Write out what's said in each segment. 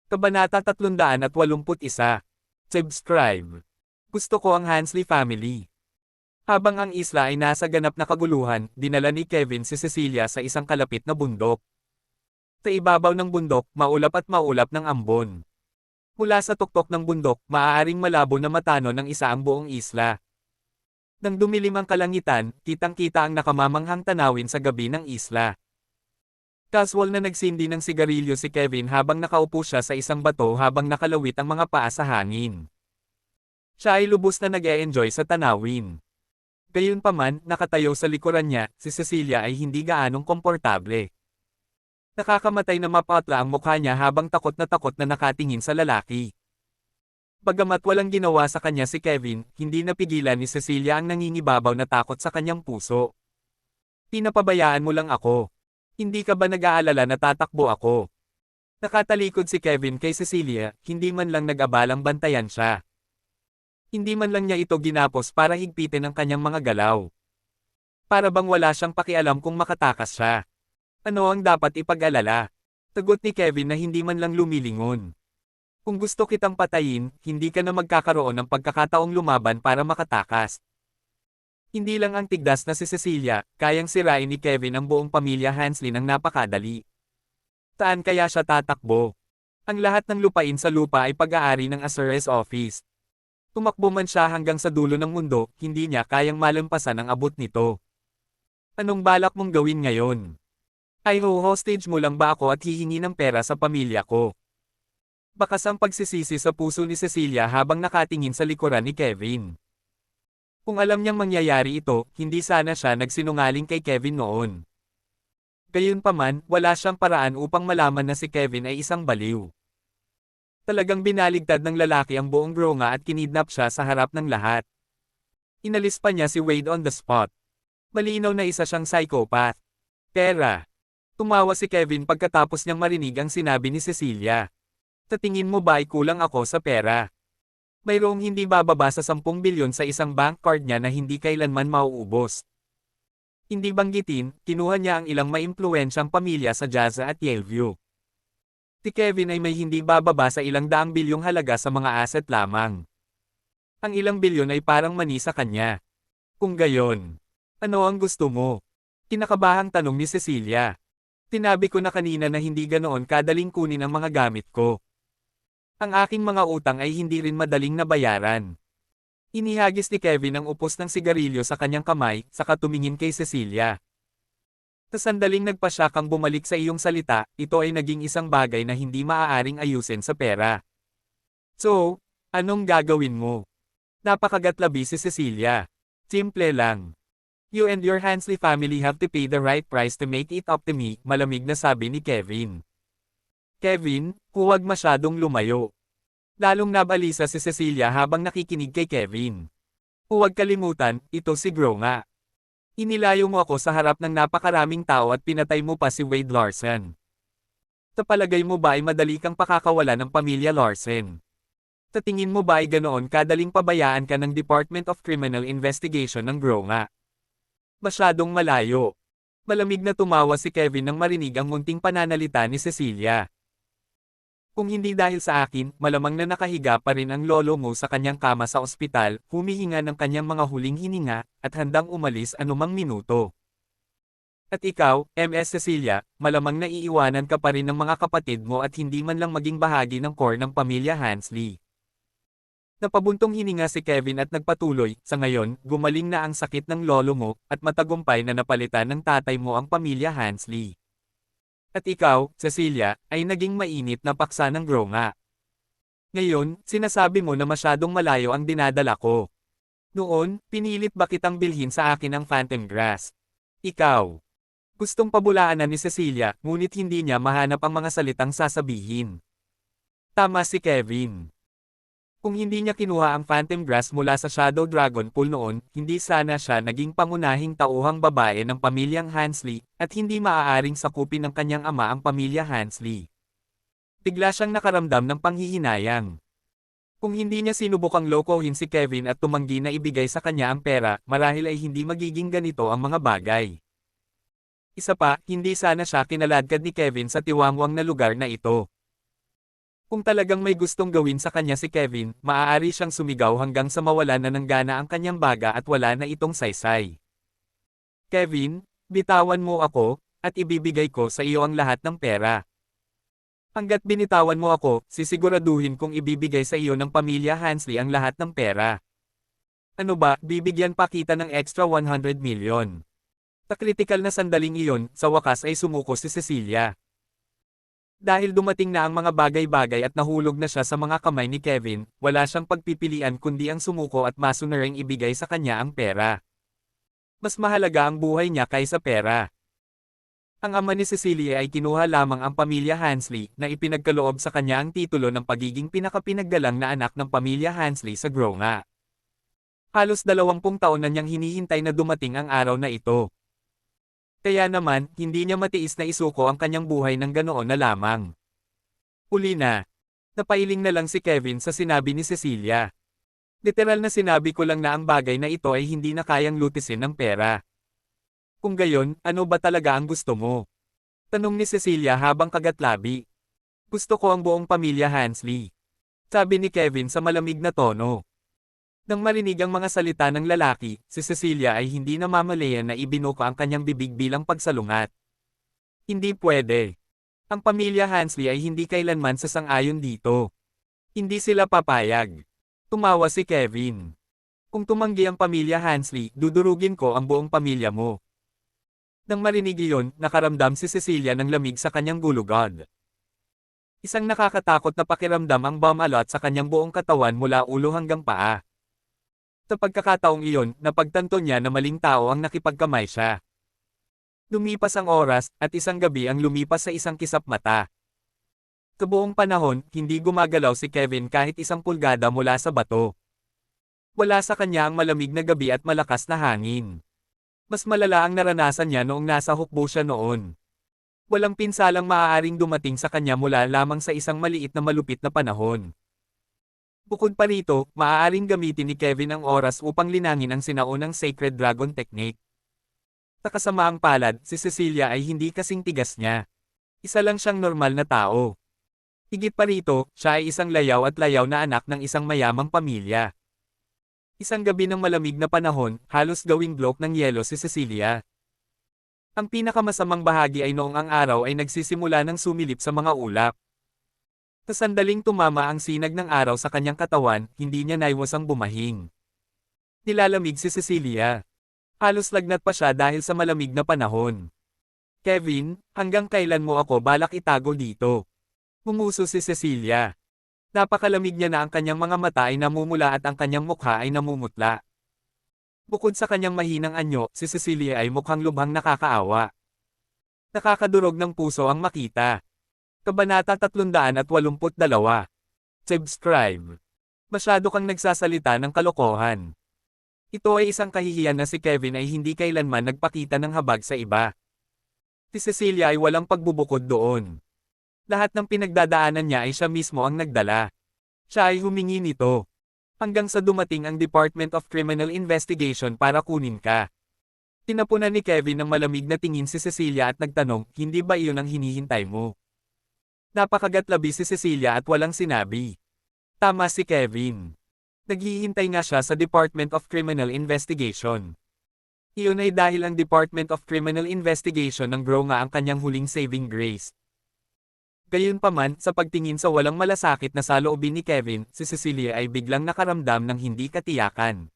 Kabanata 381. Subscribe. Gusto ko ang Hansley family. Habang ang isla ay nasa ganap na kaguluhan, dinala ni Kevin si Cecilia sa isang kalapit na bundok. Sa ibabaw ng bundok, maulap at maulap ng ambon. Mula sa tuktok ng bundok, maaaring malabo na matano ng isa ang buong isla. Nang dumilim ang kalangitan, kitang-kita ang nakamamanghang tanawin sa gabi ng isla. Casual na nagsindi ng sigarilyo si Kevin habang nakaupo siya sa isang bato habang nakalawit ang mga paa sa hangin. Siya ay lubos na nag-e-enjoy sa tanawin. Gayunpaman, nakatayo sa likuran niya, si Cecilia ay hindi gaanong komportable. Nakakamatay na mapatla ang mukha niya habang takot na nakatingin sa lalaki. Bagamat walang ginawa sa kanya si Kevin, hindi napigilan ni Cecilia ang nangingibabaw na takot sa kanyang puso. Pinapabayaan mo lang ako. Hindi ka ba nag-aalala na tatakbo ako? Nakatalikod si Kevin kay Cecilia, hindi man lang nag-abalang bantayan siya. Hindi man lang niya ito ginapos para higpitin ang kanyang mga galaw. Para bang wala siyang pakialam kung makatakas siya. Ano ang dapat ipag-alala? Tagot ni Kevin na hindi man lang lumilingon. Kung gusto kitang patayin, hindi ka na magkakaroon ng pagkakataong lumaban para makatakas. Hindi lang ang tigdas na si Cecilia, kayang sirain ni Kevin ang buong pamilya Hansley ng napakadali. Saan kaya siya tatakbo? Ang lahat ng lupain sa lupa ay pag-aari ng Azores office. Tumakbo man siya hanggang sa dulo ng mundo, hindi niya kayang malampasan ang abot nito. Anong balak mong gawin ngayon? Ay hostage mo lang ba ako at hihingi ng pera sa pamilya ko? Bakas ang pagsisisi sa puso ni Cecilia habang nakatingin sa likuran ni Kevin. Kung alam niyang mangyayari ito, hindi sana siya nagsinungaling kay Kevin noon. Gayunpaman, wala siyang paraan upang malaman na si Kevin ay isang baliw. Talagang binaligtad ng lalaki ang buong Gronga at kinidnap siya sa harap ng lahat. Inalis pa niya si Wade on the spot. Malinaw na isa siyang psychopath. Pera. Tumawa si Kevin pagkatapos niyang marinig ang sinabi ni Cecilia. Sa tingin mo ba ay kulang ako sa pera? Mayroong hindi bababa sa 10 bilyon sa isang bank card niya na hindi kailanman mauubos. Hindi banggitin, kinuha niya ang ilang maimpluwensyang pamilya sa Jazza at Yaleview. Si Kevin ay may hindi bababa sa ilang daang bilyong halaga sa mga asset lamang. Ang ilang bilyon ay parang mani sa kanya. Kung gayon, ano ang gusto mo? Kinakabahang tanong ni Cecilia. Tinabi ko na kanina na hindi ganoon kadaling kunin ang mga gamit ko. Ang aking mga utang ay hindi rin madaling nabayaran. Inihagis ni Kevin ang upos ng sigarilyo sa kanyang kamay, saka tumingin kay Cecilia. Sa sandaling nagpasya kang bumalik sa iyong salita, ito ay naging isang bagay na hindi maaaring ayusin sa pera. So, anong gagawin mo? Napakagatlabi si Cecilia. Simple lang. You and your Hansley family have to pay the right price to make it up to me, malamig na sabi ni Kevin. Kevin, huwag masyadong lumayo. Lalong nabalisa si Cecilia habang nakikinig kay Kevin. Huwag kalimutan, ito si Gronga. Inilayo mo ako sa harap ng napakaraming tao at pinatay mo pa si Wade Larson. Sa palagay mo ba ay madali kang pakakawala ng pamilya Larson? Sa tingin mo ba ay ganoon kadaling pabayaan ka ng Department of Criminal Investigation ng Gronga? Masyadong malayo. Malamig na tumawa si Kevin nang marinig ang munting pananalita ni Cecilia. Kung hindi dahil sa akin, malamang na nakahiga pa rin ang lolo mo sa kanyang kama sa ospital, humihinga ng kanyang mga huling hininga, at handang umalis anumang minuto. At ikaw, Ms. Cecilia, malamang na iiwanan ka pa rin ng mga kapatid mo at hindi man lang maging bahagi ng core ng pamilya Hansley. Napabuntong hininga si Kevin at nagpatuloy, sa ngayon, gumaling na ang sakit ng lolo mo, at matagumpay na napalitan ng tatay mo ang pamilya Hansley. At ikaw, Cecilia, ay naging mainit na paksa ng Gronga. Ngayon, sinasabi mo na masyadong malayo ang dinadala ko. Noon, pinilit ba kitang bilhin sa akin ang Phantom Grass? Ikaw. Gustong pabulaanan ni Cecilia, ngunit hindi niya mahanap ang mga salitang sasabihin. Tama si Kevin. Kung hindi niya kinuha ang Phantom Grass mula sa Shadow Dragon Pool noon, hindi sana siya naging pangunahing tauhang babae ng pamilyang Hansley, at hindi maaaring sakupin ng kanyang ama ang pamilya Hansley. Bigla siyang nakaramdam ng panghihinayang. Kung hindi niya sinubukang lokohin si Kevin at tumanggi na ibigay sa kanya ang pera, marahil ay hindi magiging ganito ang mga bagay. Isa pa, hindi sana siya kinaladkad ni Kevin sa tiwangwang na lugar na ito. Kung talagang may gustong gawin sa kanya si Kevin, maaari siyang sumigaw hanggang sa mawalan na ng gana ang kanyang baga at wala na itong saysay. Kevin, bitawan mo ako, at ibibigay ko sa iyo ang lahat ng pera. Hanggat binitawan mo ako, sisiguraduhin kong ibibigay sa iyo ng pamilya Hansley ang lahat ng pera. Ano ba, bibigyan pa kita ng extra 100 million. Sa kritikal na sandaling iyon, sa wakas ay sumuko si Cecilia. Dahil dumating na ang mga bagay-bagay at nahulog na siya sa mga kamay ni Kevin, wala siyang pagpipilian kundi ang sumuko at masunuring ibigay sa kanya ang pera. Mas mahalaga ang buhay niya kaysa pera. Ang ama ni Cecilia ay kinuha lamang ang pamilya Hansley na ipinagkaloob sa kanya ang titulo ng pagiging pinakapinaggalang na anak ng pamilya Hansley sa Grona. Halos 20 taon na niyang hinihintay na dumating ang araw na ito. Kaya naman, hindi niya matiis na isuko ang kanyang buhay ng ganoon na lamang. Uli na. Napailing na lang si Kevin sa sinabi ni Cecilia. Literal na sinabi ko lang na ang bagay na ito ay hindi na kayang lutisin ng pera. Kung gayon, ano ba talaga ang gusto mo? Tanong ni Cecilia habang kagatlabi. Gusto ko ang buong pamilya Hansley. Sabi ni Kevin sa malamig na tono. Nang marinig ang mga salita ng lalaki, si Cecilia ay hindi namamalayan na ibinuka ang kanyang bibig bilang pagsalungat. Hindi pwede. Ang pamilya Hansley ay hindi kailanman sasang-ayon dito. Hindi sila papayag. Tumawa si Kevin. Kung tumanggi ang pamilya Hansley, dudurugin ko ang buong pamilya mo. Nang marinig iyon, nakaramdam si Cecilia ng lamig sa kanyang gulugod. Isang nakakatakot na pakiramdam ang bumalot sa kanyang buong katawan mula ulo hanggang paa. Sa pagkakataong iyon, napagtanto niya na maling tao ang nakipagkamay siya. Lumipas ang oras, at isang gabi ang lumipas sa isang kisap mata. Sa buong panahon, hindi gumagalaw si Kevin kahit isang pulgada mula sa bato. Wala sa kanya ang malamig na gabi at malakas na hangin. Mas malala ang naranasan niya noong nasa hukbo siya noon. Walang pinsalang maaaring dumating sa kanya mula lamang sa isang maliit na malupit na panahon. Bukod pa rito, maaaring gamitin ni Kevin ang oras upang linangin ang sinaunang Sacred Dragon Technique. Sa kasamaang palad, si Cecilia ay hindi kasing tigas niya. Isa lang siyang normal na tao. Higit pa rito, siya ay isang layaw at layaw na anak ng isang mayamang pamilya. Isang gabi ng malamig na panahon, halos gawing blok ng yelo si Cecilia. Ang pinakamasamang bahagi ay noong ang araw ay nagsisimula ng sumilip sa mga ulap. Sa sandaling tumama ang sinag ng araw sa kanyang katawan, hindi niya naiwasang bumahing. Nilalamig si Cecilia. Halos lagnat pa siya dahil sa malamig na panahon. Kevin, hanggang kailan mo ako balak itago dito? Humuso si Cecilia. Napakalamig niya na ang kanyang mga mata ay namumula at ang kanyang mukha ay namumutla. Bukod sa kanyang mahinang anyo, si Cecilia ay mukhang lubhang nakakaawa. Nakakadurog ng puso ang makita. Kabanata 382. Subscribe. Masyado kang nagsasalita ng kalokohan. Ito ay isang kahihiyan na si Kevin ay hindi kailanman nagpakita ng habag sa iba. Si Cecilia ay walang pagbubukod doon. Lahat ng pinagdadaanan niya ay siya mismo ang nagdala. Siya ay humingi nito. Hanggang sa dumating ang Department of Criminal Investigation para kunin ka. Tinapunan ni Kevin ng malamig na tingin si Cecilia at nagtanong, hindi ba iyon ang hinihintay mo? Napakagatlabi si Cecilia at walang sinabi. Tama si Kevin. Naghihintay nga siya sa Department of Criminal Investigation. Iyon ay dahil ang Department of Criminal Investigation ng Grona ang kanyang huling saving grace. Gayunpaman, sa pagtingin sa walang malasakit na saloobin ni Kevin, si Cecilia ay biglang nakaramdam ng hindi katiyakan.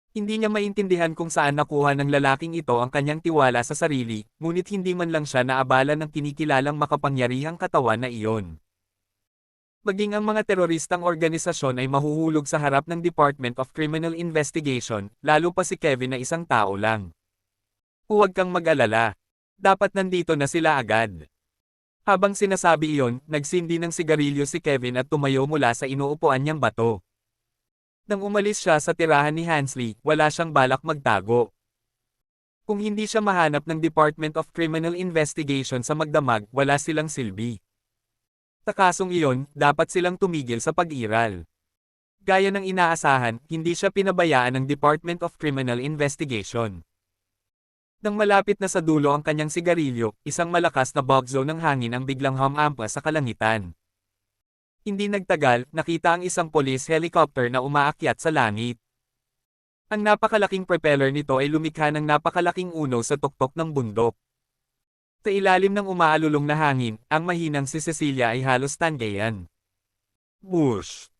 Hindi niya maintindihan kung saan nakuha ng lalaking ito ang kanyang tiwala sa sarili, ngunit hindi man lang siya naabala ng kinikilalang makapangyarihang katawan na iyon. Maging ang mga teroristang organisasyon ay mahuhulog sa harap ng Department of Criminal Investigation, lalo pa si Kevin na isang tao lang. Huwag kang mag-alala. Dapat nandito na sila agad. Habang sinasabi iyon, nagsindi ng sigarilyo si Kevin at tumayo mula sa inuupuan niyang bato. Nang umalis siya sa tirahan ni Hansley, wala siyang balak magtago. Kung hindi siya mahanap ng Department of Criminal Investigation sa magdamag, wala silang silbi. Sa kasong iyon, dapat silang tumigil sa pag-iral. Gaya ng inaasahan, hindi siya pinabayaan ng Department of Criminal Investigation. Nang malapit na sa dulo ang kanyang sigarilyo, isang malakas na bugzo ng hangin ang biglang humampa sa kalangitan. Hindi nagtagal, nakita ang isang police helicopter na umaakyat sa langit. Ang napakalaking propeller nito ay lumikha ng napakalaking uno sa tuktok ng bundok. Sa ilalim ng umaalulong na hangin, ang mahinang si Cecilia ay halos tanggayan. Whoosh!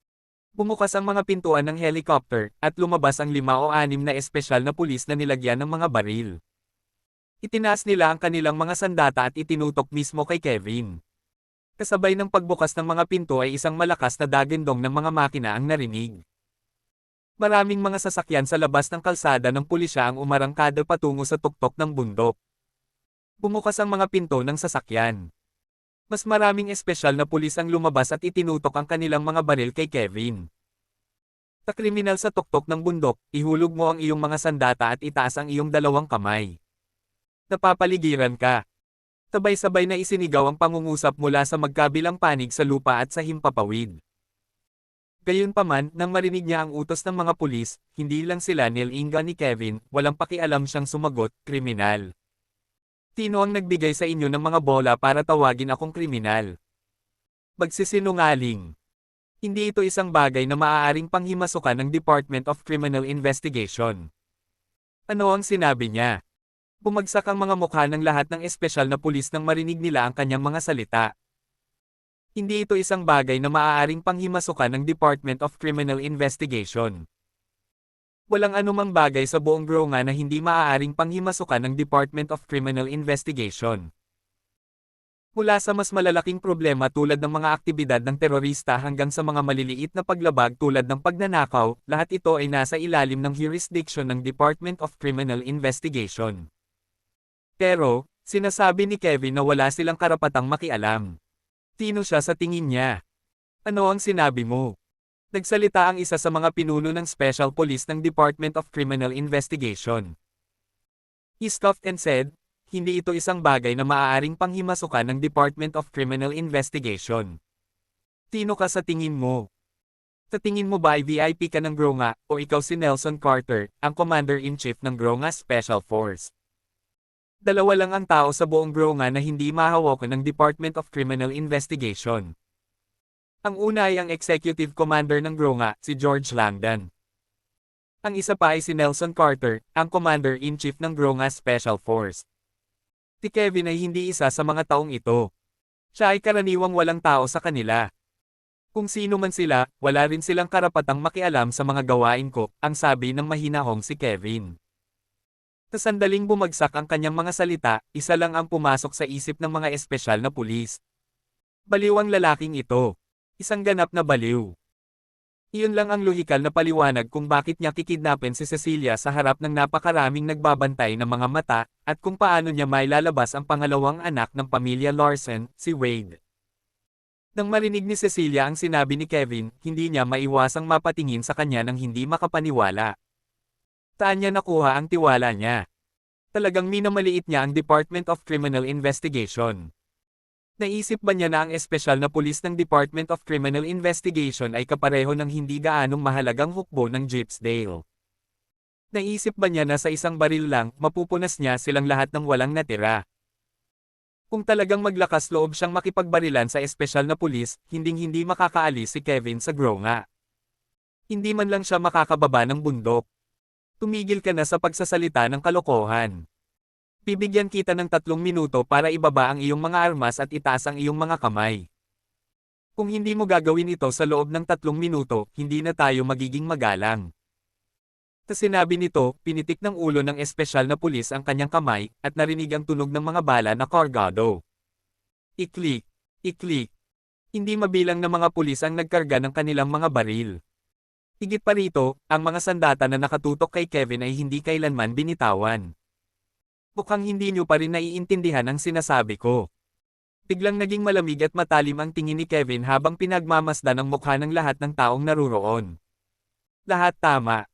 Bumukas ang mga pintuan ng helicopter, at lumabas ang 5 o 6 na espesyal na pulis na nilagyan ng mga baril. Itinaas nila ang kanilang mga sandata at itinutok mismo kay Kevin. Kasabay ng pagbukas ng mga pinto ay isang malakas na dagindong ng mga makina ang narinig. Maraming mga sasakyan sa labas ng kalsada ng pulisya ang umarangkada patungo sa tuktok ng bundok. Bumukas ang mga pinto ng sasakyan. Mas maraming espesyal na pulis ang lumabas at itinutok ang kanilang mga baril kay Kevin. Sa kriminal sa tuktok ng bundok, ihulog mo ang iyong mga sandata at itaas ang iyong 2 kamay. Napapaligiran ka. Sabay-sabay na isinigaw ang pangungusap mula sa magkabilang panig sa lupa at sa himpapawid. Gayunpaman, nang marinig niya ang utos ng mga pulis, hindi lang sila nilinga ni Kevin, walang pakialam siyang sumagot, kriminal. Sino ang nagbigay sa inyo ng mga bola para tawagin akong kriminal? Magsisinungaling. Hindi ito isang bagay na maaaring panghimasukan ng Department of Criminal Investigation. Ano ang sinabi niya? Bumagsak ang mga mukha ng lahat ng espesyal na pulis nang marinig nila ang kanyang mga salita. Hindi ito isang bagay na maaaring panghimasukan ng Department of Criminal Investigation. Walang anumang bagay sa buong Gronga na hindi maaaring panghimasukan ng Department of Criminal Investigation. Mula sa mas malalaking problema tulad ng mga aktibidad ng terorista hanggang sa mga maliliit na paglabag tulad ng pagnanakaw, lahat ito ay nasa ilalim ng jurisdiction ng Department of Criminal Investigation. Pero, sinasabi ni Kevin na wala silang karapatang makialam. Sino siya sa tingin niya? Ano ang sinabi mo? Nagsalita ang isa sa mga pinuno ng Special Police ng Department of Criminal Investigation. He scoffed and said, hindi ito isang bagay na maaaring panghimasukan ng Department of Criminal Investigation. Sino ka sa tingin mo? Sa tingin mo ba ay VIP ka ng Gronga, o ikaw si Nelson Carter, ang Commander-in-Chief ng Gronga Special Force? Dalawa lang ang tao sa buong Gronga na hindi mahawakan ng Department of Criminal Investigation. Ang una ay ang Executive Commander ng Gronga, si George Langdon. Ang isa pa ay si Nelson Carter, ang Commander-in-Chief ng Gronga Special Force. Si Kevin ay hindi isa sa mga taong ito. Siya ay karaniwang walang tao sa kanila. Kung sino man sila, wala rin silang karapatang makialam sa mga gawain ko, ang sabi ng mahinahong si Kevin. Sa sandaling bumagsak ang kanyang mga salita, isa lang ang pumasok sa isip ng mga espesyal na pulis. Baliw ang lalaking ito. Isang ganap na baliw. Iyon lang ang lohikal na paliwanag kung bakit niya kikidnapin si Cecilia sa harap ng napakaraming nagbabantay na mga mata, at kung paano niya mailalabas ang pangalawang anak ng pamilya Larson, si Wade. Nang marinig ni Cecilia ang sinabi ni Kevin, hindi niya maiwasang mapatingin sa kanya nang hindi makapaniwala. Saan niya nakuha ang tiwala niya? Talagang minamaliit niya ang Department of Criminal Investigation. Naisip ba niya na ang espesyal na pulis ng Department of Criminal Investigation ay kapareho ng hindi gaanong mahalagang hukbo ng Gypsdale? Naisip ba niya na sa isang baril lang, mapupunas niya silang lahat ng walang natira? Kung talagang maglakas loob siyang makipagbarilan sa espesyal na pulis, hinding-hindi makakaalis si Kevin sa Gronga. Hindi man lang siya makakababa ng bundok. Tumigil ka na sa pagsasalita ng kalokohan. Bibigyan kita ng 3 minuto para ibaba ang iyong mga armas at itaas ang iyong mga kamay. Kung hindi mo gagawin ito sa loob ng 3 minuto, hindi na tayo magiging magalang. Sa sinabi nito, pinitik ng ulo ng espesyal na pulis ang kanyang kamay, at narinig ang tunog ng mga bala na kargado. Iklik, iklik. Hindi mabilang na mga pulis ang nagkarga ng kanilang mga baril. Higit pa rito, ang mga sandata na nakatutok kay Kevin ay hindi kailanman binitawan. Mukhang hindi niyo pa rin naiintindihan ang sinasabi ko. Biglang naging malamig at matalim ang tingin ni Kevin habang pinagmamasdan ang mukha ng lahat ng taong naruroon. Lahat tama.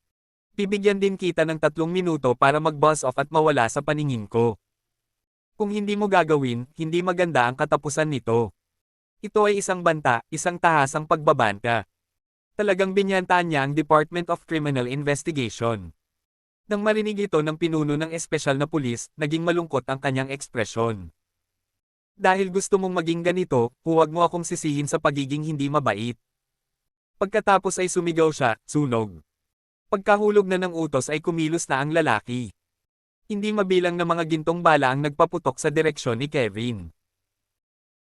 Bibigyan din kita ng 3 minuto para mag-buzz off at mawala sa paningin ko. Kung hindi mo gagawin, hindi maganda ang katapusan nito. Ito ay isang banta, isang tahasang pagbabanta. Talagang binyantaan niya ang Department of Criminal Investigation. Nang marinig ito ng pinuno ng espesyal na pulis, naging malungkot ang kanyang ekspresyon. Dahil gusto mong maging ganito, huwag mo akong sisihin sa pagiging hindi mabait. Pagkatapos ay sumigaw siya, sunog. Pagkahulog na ng utos ay kumilos na ang lalaki. Hindi mabilang na mga gintong bala ang nagpaputok sa direksyon ni Kevin.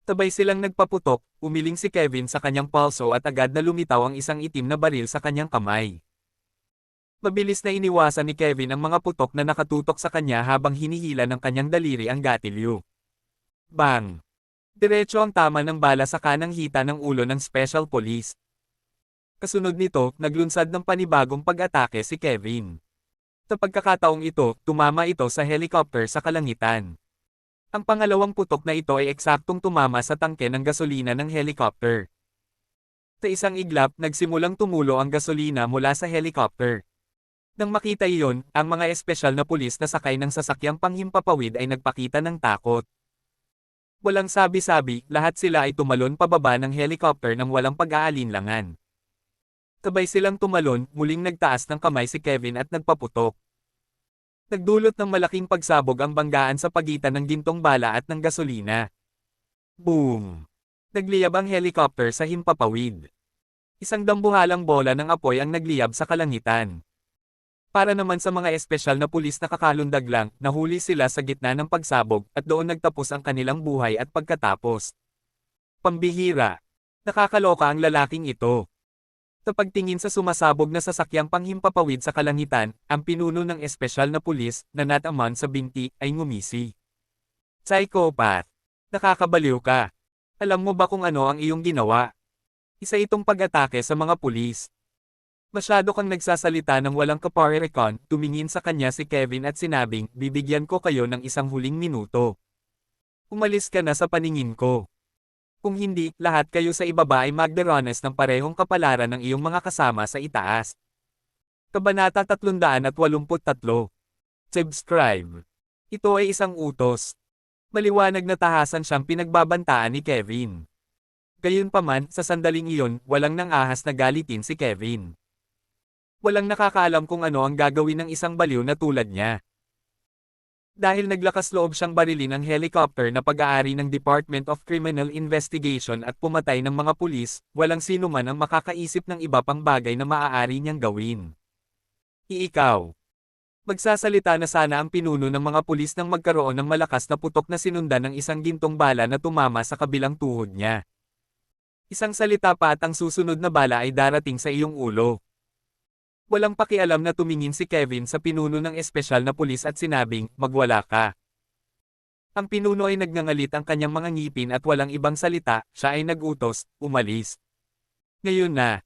Sabay silang nagpaputok, umiling si Kevin sa kanyang palso at agad na lumitaw ang isang itim na baril sa kanyang kamay. Mabilis na iniwasan ni Kevin ang mga putok na nakatutok sa kanya habang hinihila ng kanyang daliri ang gatilyo. Bang! Diretso ang tama ng bala sa kanang hita ng ulo ng Special Police. Kasunod nito, naglunsad ng panibagong pag-atake si Kevin. Sa pagkakataong ito, tumama ito sa helicopter sa kalangitan. Ang pangalawang putok na ito ay eksaktong tumama sa tangke ng gasolina ng helicopter. Sa isang iglap, nagsimulang tumulo ang gasolina mula sa helicopter. Nang makita iyon, ang mga espesyal na pulis na sakay ng sasakyang panghimpapawid ay nagpakita ng takot. Walang sabi-sabi, lahat sila ay tumalon pababa ng helicopter nang walang pag-aalinlangan. Sabay silang tumalon, muling nagtaas ng kamay si Kevin at nagpaputok. Nagdulot ng malaking pagsabog ang banggaan sa pagitan ng gintong bala at ng gasolina. Boom! Nagliyab ang helicopter sa himpapawid. Isang dambuhalang bola ng apoy ang nagliyab sa kalangitan. Para naman sa mga espesyal na pulis na kakalundag lang, nahuli sila sa gitna ng pagsabog at doon nagtapos ang kanilang buhay at pagkatapos. Pambihira! Nakakaloka ang lalaking ito. Sa pagtingin sa sumasabog na sasakyang panghimpapawid sa kalangitan, ang pinuno ng espesyal na pulis, na nataman sa binti, ay ngumisi. Psychopath! Nakakabaliw ka! Alam mo ba kung ano ang iyong ginawa? Isa itong pag-atake sa mga pulis. Masyado kang nagsasalita ng walang kaparerekon, tumingin sa kanya si Kevin at sinabing, bibigyan ko kayo ng isang huling minuto. Umalis ka na sa paningin ko. Kung hindi, lahat kayo sa ibaba ay magderanas ng parehong kapalaran ng iyong mga kasama sa itaas. Kabanata 383. Subscribe. Ito ay isang utos. Maliwanag na tahasan siyang pinagbabantaan ni Kevin. Gayunpaman, sa sandaling iyon, walang nang-ahas na galitin si Kevin. Walang nakakaalam kung ano ang gagawin ng isang baliw na tulad niya. Dahil naglakas loob siyang barilin ang helicopter na pag-aari ng Department of Criminal Investigation at pumatay ng mga pulis, walang sino man ang makakaisip ng iba pang bagay na maaari niyang gawin. Ikaw. Magsasalita na sana ang pinuno ng mga pulis nang magkaroon ng malakas na putok na sinundan ng isang gintong bala na tumama sa kabilang tuhod niya. Isang salita pa at ang susunod na bala ay darating sa iyong ulo. Walang pakialam na tumingin si Kevin sa pinuno ng espesyal na pulis at sinabing, magwala ka. Ang pinuno ay nagngangalit ang kanyang mga ngipin at walang ibang salita, siya ay nagutos, umalis. Ngayon na.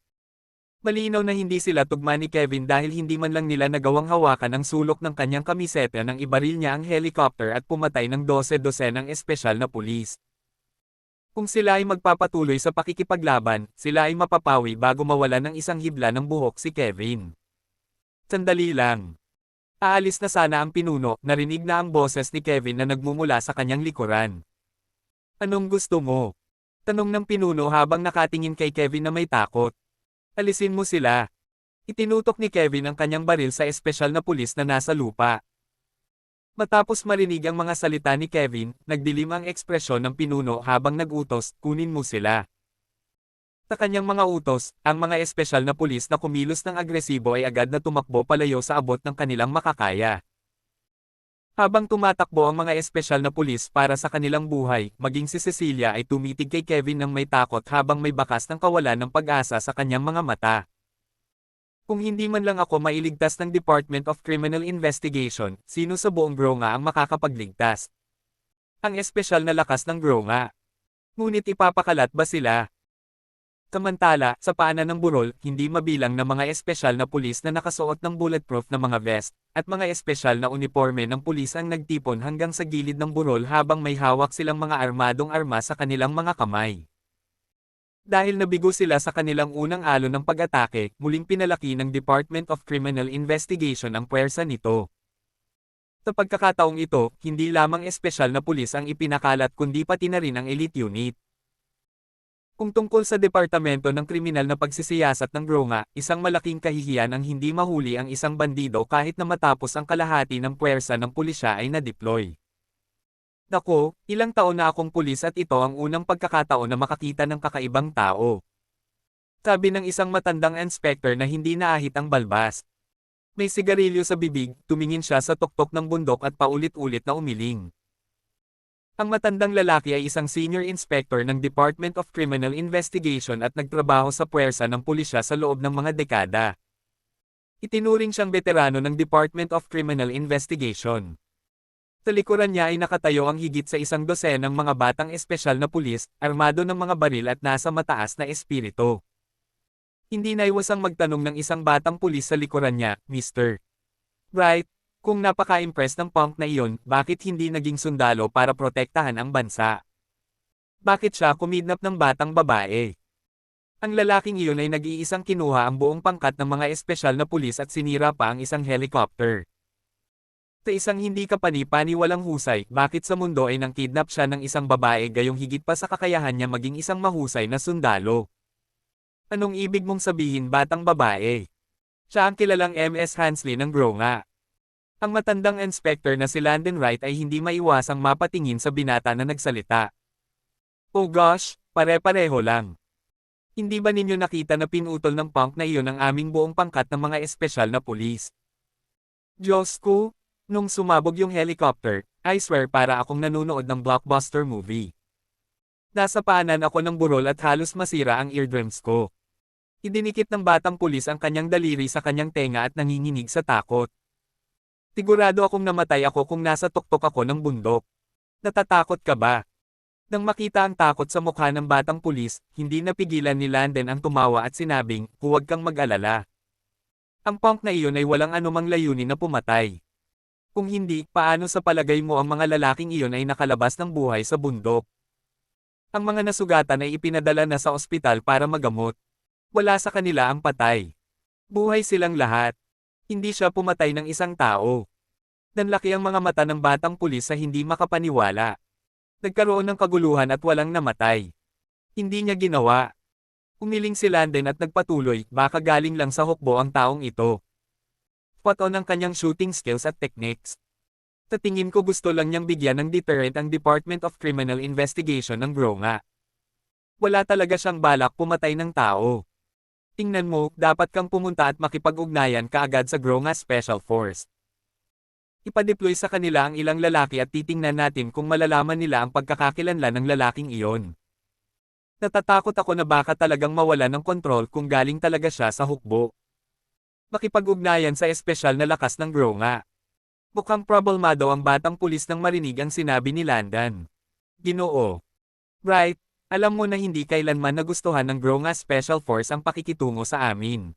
Malinaw na hindi sila tugma ni Kevin dahil hindi man lang nila nagawang hawakan ang sulok ng kanyang kamiseta nang ibaril niya ang helicopter at pumatay ng 12 ng espesyal na pulis. Kung sila ay magpapatuloy sa pakikipaglaban, sila ay mapapawi bago mawala ng isang hibla ng buhok si Kevin. Sandali lang. Aalis na sana ang pinuno, narinig na ang boses ni Kevin na nagmumula sa kanyang likuran. Anong gusto mo? Tanong ng pinuno habang nakatingin kay Kevin na may takot. Alisin mo sila. Itinutok ni Kevin ang kanyang baril sa espesyal na pulis na nasa lupa. Matapos marinig ang mga salita ni Kevin, nagdilim ang ekspresyon ng pinuno habang nagutos, kunin mo sila. Sa kanyang mga utos, ang mga espesyal na pulis na kumilos ng agresibo ay agad na tumakbo palayo sa abot ng kanilang makakaya. Habang tumatakbo ang mga espesyal na pulis para sa kanilang buhay, maging si Cecilia ay tumitig kay Kevin ng may takot habang may bakas ng kawalan ng pag-asa sa kanyang mga mata. Kung hindi man lang ako mailigtas ng Department of Criminal Investigation, sino sa buong Gronga ang makakapagligtas? Ang espesyal na lakas ng Gronga. Ngunit ipapakalat ba sila? Samantala, sa paanan ng burol, hindi mabilang na mga espesyal na pulis na nakasuot ng bulletproof na mga vest, at mga espesyal na uniforme ng pulis ang nagtipon hanggang sa gilid ng burol habang may hawak silang mga armadong arma sa kanilang mga kamay. Dahil nabigo sila sa kanilang unang alon ng pag-atake, muling pinalaki ng Department of Criminal Investigation ang puwersa nito. Sa pagkakataong ito, hindi lamang espesyal na pulis ang ipinakalat kundi pati na rin ang elite unit. Kung tungkol sa Departamento ng Kriminal na Pagsisiyasat ng Gronga, isang malaking kahihiyan ang hindi mahuli ang isang bandido kahit na matapos ang kalahati ng puwersa ng pulisya ay na-deploy. Naku, ilang taon na akong pulis at ito ang unang pagkakataon na makakita ng kakaibang tao. Sabi ng isang matandang inspector na hindi naahit ang balbas. May sigarilyo sa bibig, tumingin siya sa tuktok ng bundok at paulit-ulit na umiling. Ang matandang lalaki ay isang senior inspector ng Department of Criminal Investigation at nagtrabaho sa puwersa ng pulisya sa loob ng mga dekada. Itinuring siyang veterano ng Department of Criminal Investigation. Sa likuran niya ay nakatayo ang higit sa 100 ng mga batang espesyal na pulis, armado ng mga baril at nasa mataas na espiritu. Hindi naiwasang magtanong ng isang batang pulis sa likuran niya, Mr. Wright, kung napaka-impress ng punk na iyon, bakit hindi naging sundalo para protektahan ang bansa? Bakit siya kumidnap ng batang babae? Ang lalaking iyon ay nag-iisang kinuha ang buong pangkat ng mga espesyal na pulis at sinira pa ang isang helicopter. Sa isang hindi kapani-paniwalang husay, bakit sa mundo ay nang kidnap siya ng isang babae gayong higit pa sa kakayahan niya maging isang mahusay na sundalo? Anong ibig mong sabihin batang babae? Siya ang kilalang MS Hansley ng Gronga. Ang matandang inspector na si Landon Wright ay hindi maiwasang mapatingin sa binata na nagsalita. Oh gosh, pare-pareho lang. Hindi ba ninyo nakita na pinutol ng punk na iyon ang aming buong pangkat ng mga espesyal na pulis? Diyos ko! Nung sumabog yung helicopter, I swear para akong nanunood ng blockbuster movie. Nasa paanan ako ng burol at halos masira ang eardrums ko. Idinikit ng batang pulis ang kanyang daliri sa kanyang tenga at nanginginig sa takot. Sigurado akong namatay ako kung nasa tuktok ako ng bundok. Natatakot ka ba? Nang makita ang takot sa mukha ng batang pulis, hindi napigilan ni Landon ang tumawa at sinabing, huwag kang mag-alala. Ang punk na iyon ay walang anumang layunin na pumatay. Kung hindi, paano sa palagay mo ang mga lalaking iyon ay nakalabas ng buhay sa bundok? Ang mga nasugatan ay ipinadala na sa ospital para magamot. Wala sa kanila ang patay. Buhay silang lahat. Hindi siya pumatay ng isang tao. Nanlaki ang mga mata ng batang pulis sa hindi makapaniwala. Nagkaroon ng kaguluhan at walang namatay. Hindi niya ginawa. Umiling si Landon at nagpatuloy, baka galing lang sa hukbo ang taong ito. Spot on ang kanyang shooting skills at techniques. Sa tingin ko gusto lang niyang bigyan ng deterrent ang Department of Criminal Investigation ng Gronga. Wala talaga siyang balak pumatay ng tao. Tingnan mo, dapat kang pumunta at makipag-ugnayan kaagad sa Gronga Special Force. Ipadeploy sa kanila ang ilang lalaki at titingnan natin kung malalaman nila ang pagkakakilanlan ng lalaking iyon. Natatakot ako na baka talagang mawala ng kontrol kung galing talaga siya sa hukbo. Makipag-ugnayan sa espesyal na lakas ng Gronga. Mukhang problemado ang batang pulis nang marinig ang sinabi ni Landon. Ginoo. Right, alam mo na hindi kailanman nagustuhan ng Gronga Special Force ang pakikitungo sa amin.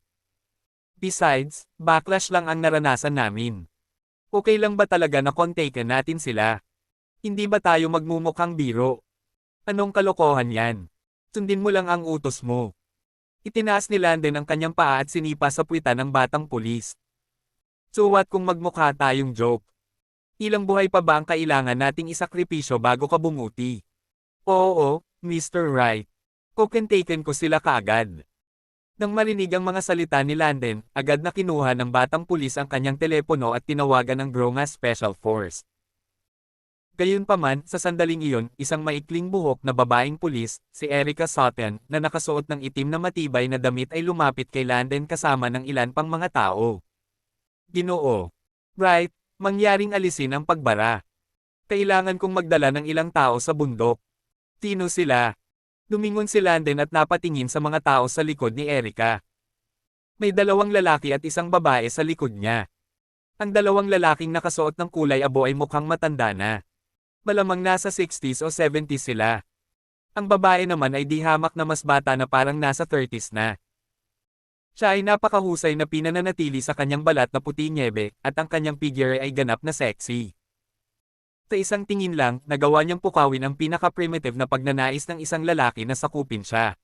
Besides, backlash lang ang naranasan namin. Okay lang ba talaga na kontaken natin sila? Hindi ba tayo magmumukhang biro? Anong kalokohan yan? Sundin mo lang ang utos mo. Itinaas ni Landon ang kanyang paa at sinipa sa puwitan ng batang pulis. So what kung magmukha tayong joke? Ilang buhay pa ba ang kailangan nating isakripisyo bago ka bumuti? Oo, Mr. Wright. Kokentaken ko sila kaagad. Nang marinig ang mga salita ni Landon, agad na kinuha ng batang pulis ang kanyang telepono at tinawagan ng Gronga Special Force. Gayunpaman, sa sandaling iyon, isang maikling buhok na babaeng pulis, si Erica Sutton, na nakasuot ng itim na matibay na damit ay lumapit kay Landon kasama ng ilan pang mga tao. Ginoo. Right, mangyaring alisin ang pagbara. Kailangan kong magdala ng ilang tao sa bundok. Sino sila? Lumingon si Landon at napatingin sa mga tao sa likod ni Erica. May dalawang lalaki at isang babae sa likod niya. Ang dalawang lalaking nakasuot ng kulay abo ay mukhang matanda na. Malamang nasa 60s o 70s sila. Ang babae naman ay di hamak na mas bata na parang nasa 30s na. Siya ay napakahusay na pinananatili sa kanyang balat na puti nyebe, at ang kanyang figure ay ganap na sexy. Sa isang tingin lang, nagawa niyang pukawin ang pinaka-primitive na pagnanais ng isang lalaki na sakupin siya.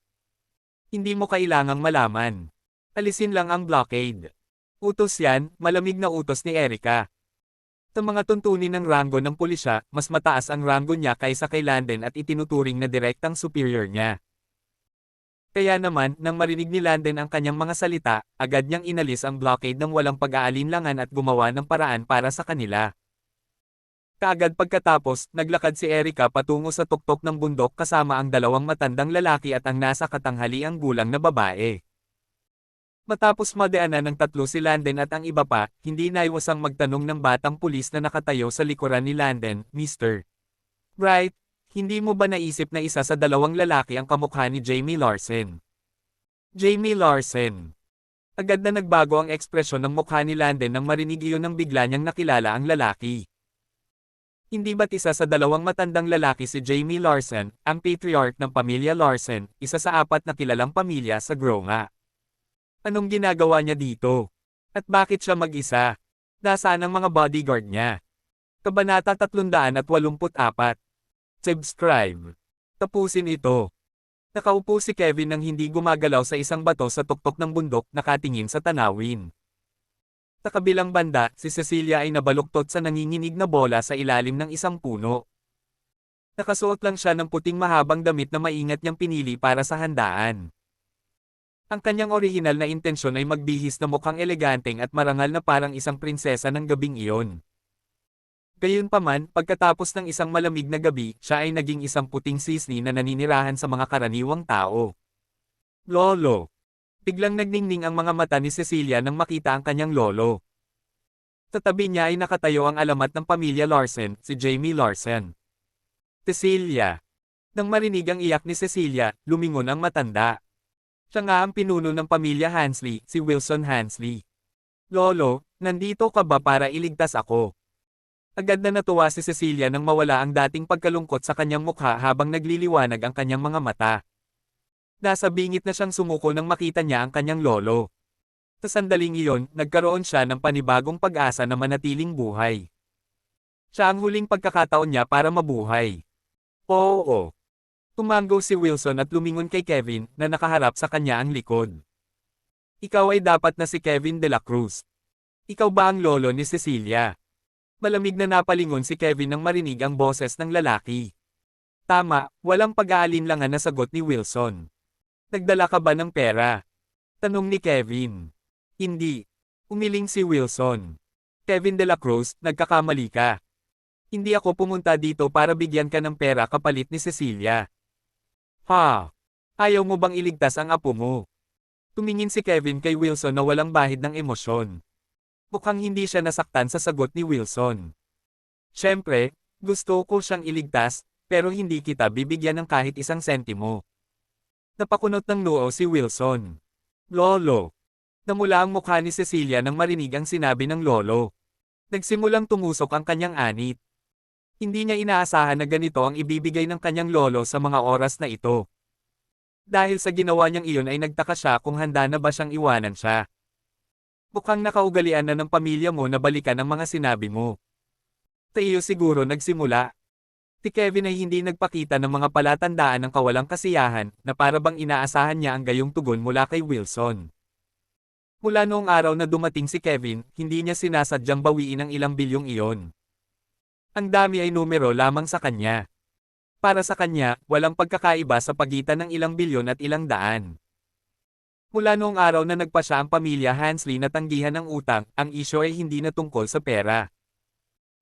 Hindi mo kailangang malaman. Alisin lang ang blockade. Utos yan, malamig na utos ni Erica. Sa mga tuntunin ng ranggo ng pulisya, mas mataas ang ranggo niya kaysa kay Landon at itinuturing na direktang superior niya. Kaya naman, nang marinig ni Landon ang kanyang mga salita, agad niyang inalis ang blockade ng walang pag-aalinlangan at gumawa ng paraan para sa kanila. Kaagad pagkatapos, naglakad si Erica patungo sa tuktok ng bundok kasama ang dalawang matandang lalaki at ang nasa katanghaliang gulang na babae. Matapos madaanan ng tatlo si Landen at ang iba pa, hindi naiwasang magtanong ng batang pulis na nakatayo sa likuran ni Landen, Mr. Bright, hindi mo ba naisip na isa sa dalawang lalaki ang kamukha ni Jamie Larsen? Jamie Larsen. Agad na nagbago ang ekspresyon ng mukha ni Landen nang marinig iyon nang bigla niyang nakilala ang lalaki. Hindi ba't isa sa dalawang matandang lalaki si Jamie Larsen, ang patriarch ng pamilya Larsen, isa sa 4 na kilalang pamilya sa Gronga? Anong ginagawa niya dito? At bakit siya mag-isa? Nasaan ang mga bodyguard niya? Kabanata 384. Subscribe. Tapusin ito. Nakaupo si Kevin nang hindi gumagalaw sa isang bato sa tuktok ng bundok, nakatingin sa tanawin. Sa kabilang banda, si Cecilia ay nabaluktot sa nanginginig na bola sa ilalim ng isang puno. Nakasuot lang siya ng puting mahabang damit na maingat niyang pinili para sa handaan. Ang kanyang orihinal na intensyon ay magbihis na mukhang eleganteng at marangal na parang isang prinsesa ng gabing iyon. Gayunpaman, pagkatapos ng isang malamig na gabi, siya ay naging isang puting sisni na naninirahan sa mga karaniwang tao. Lolo. Biglang nagningning ang mga mata ni Cecilia nang makita ang kanyang lolo. Sa tabi niya ay nakatayo ang alamat ng pamilya Larsen, si Jamie Larsen. Cecilia. Nang marinig ang iyak ni Cecilia, lumingon ang matanda. Siya nga ang pinuno ng pamilya Hansley, si Wilson Hansley. Lolo, nandito ka ba para iligtas ako? Agad na natuwa si Cecilia nang mawala ang dating pagkalungkot sa kanyang mukha habang nagliliwanag ang kanyang mga mata. Nasa bingit na siyang sumuko nang makita niya ang kanyang lolo. Sa sandaling iyon, nagkaroon siya ng panibagong pag-asa na manatiling buhay. Siya ang huling pagkakataon niya para mabuhay. Oo. Tumango si Wilson at lumingon kay Kevin na nakaharap sa kanya ang likod. Ikaw ay dapat na si Kevin de la Cruz. Ikaw ba ang lolo ni Cecilia? Malamig na napalingon si Kevin nang marinig ang boses ng lalaki. Tama, walang pag-aalinlangan na sagot ni Wilson. Nagdala ka ba ng pera? Tanong ni Kevin. Hindi. Umiling si Wilson. Kevin de la Cruz, nagkakamali ka. Hindi ako pumunta dito para bigyan ka ng pera kapalit ni Cecilia. Ha? Ayaw mo bang iligtas ang apo mo? Tumingin si Kevin kay Wilson na walang bahid ng emosyon. Mukhang hindi siya nasaktan sa sagot ni Wilson. Siyempre, gusto ko siyang iligtas, pero hindi kita bibigyan ng kahit isang sentimo. Napakunot ng noo si Wilson. Lolo. Namula ang mukha ni Cecilia nang marinig ang sinabi ng lolo. Nagsimulang tumusok ang kanyang anit. Hindi niya inaasahan na ganito ang ibibigay ng kanyang lolo sa mga oras na ito. Dahil sa ginawa niyang iyon ay nagtaka siya kung handa na ba siyang iwanan siya. Mukhang nakaugalian na ng pamilya mo na balikan ang mga sinabi mo. Sa iyo siguro nagsimula. Si Kevin ay hindi nagpakita ng mga palatandaan ng kawalang kasiyahan na para bang inaasahan niya ang gayong tugon mula kay Wilson. Mula noong araw na dumating si Kevin, hindi niya sinasadyang bawiin ang ilang bilyong iyon. Ang dami ay numero lamang sa kanya. Para sa kanya, walang pagkakaiba sa pagitan ng ilang bilyon at ilang daan. Mula noong araw na nagpa siya ang pamilya Hansley na tanggihan ng utang, ang isyo ay hindi na tungkol sa pera.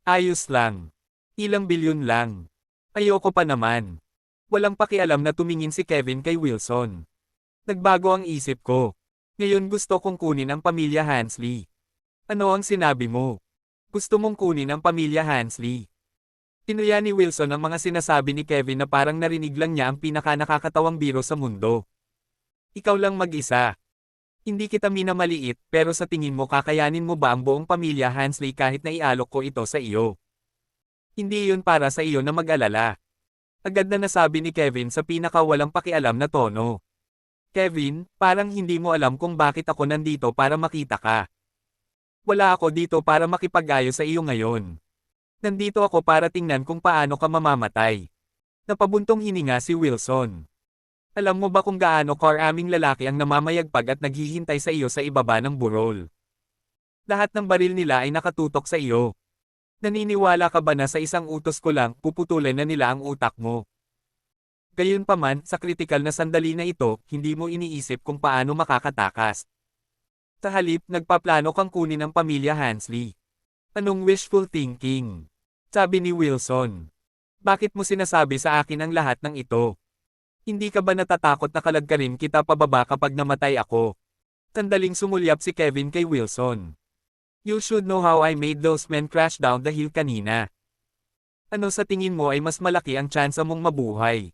Ayos lang. Ilang bilyon lang. Ayoko pa naman. Walang pakialam na tumingin si Kevin kay Wilson. Nagbago ang isip ko. Ngayon gusto kong kunin ang pamilya Hansley. Ano ang sinabi mo? Gusto mong kunin ang pamilya Hansley? Tinuya ni Wilson ang mga sinasabi ni Kevin na parang narinig lang niya ang pinaka-nakakatawang biro sa mundo. Ikaw lang mag-isa. Hindi kita minamaliit, pero sa tingin mo kakayanin mo ba ang buong pamilya Hansley kahit na ialok ko ito sa iyo? Hindi iyon para sa iyo na mag-alala. Agad na nasabi ni Kevin sa pinaka-walang pakialam na tono. Kevin, parang hindi mo alam kung bakit ako nandito para makita ka. Wala ako dito para makipag-ayos sa iyo ngayon. Nandito ako para tingnan kung paano ka mamamatay. Napabuntong hininga si Wilson. Alam mo ba kung gaano karaming lalaki ang namamayagpag at naghihintay sa iyo sa ibaba ng burol? Lahat ng baril nila ay nakatutok sa iyo. Naniniwala ka ba na sa isang utos ko lang, puputulin na nila ang utak mo? Gayunpaman, sa kritikal na sandali na ito, hindi mo iniisip kung paano makakatakas. Sa halip, nagpaplano kang kunin ang pamilya Hansley. Anong wishful thinking? Sabi ni Wilson. Bakit mo sinasabi sa akin ang lahat ng ito? Hindi ka ba natatakot na kalagkarin kita pababa kapag namatay ako? Sandaling sumulyap si Kevin kay Wilson. You should know how I made those men crash down the hill kanina. Ano sa tingin mo ay mas malaki ang tsansa mong mabuhay?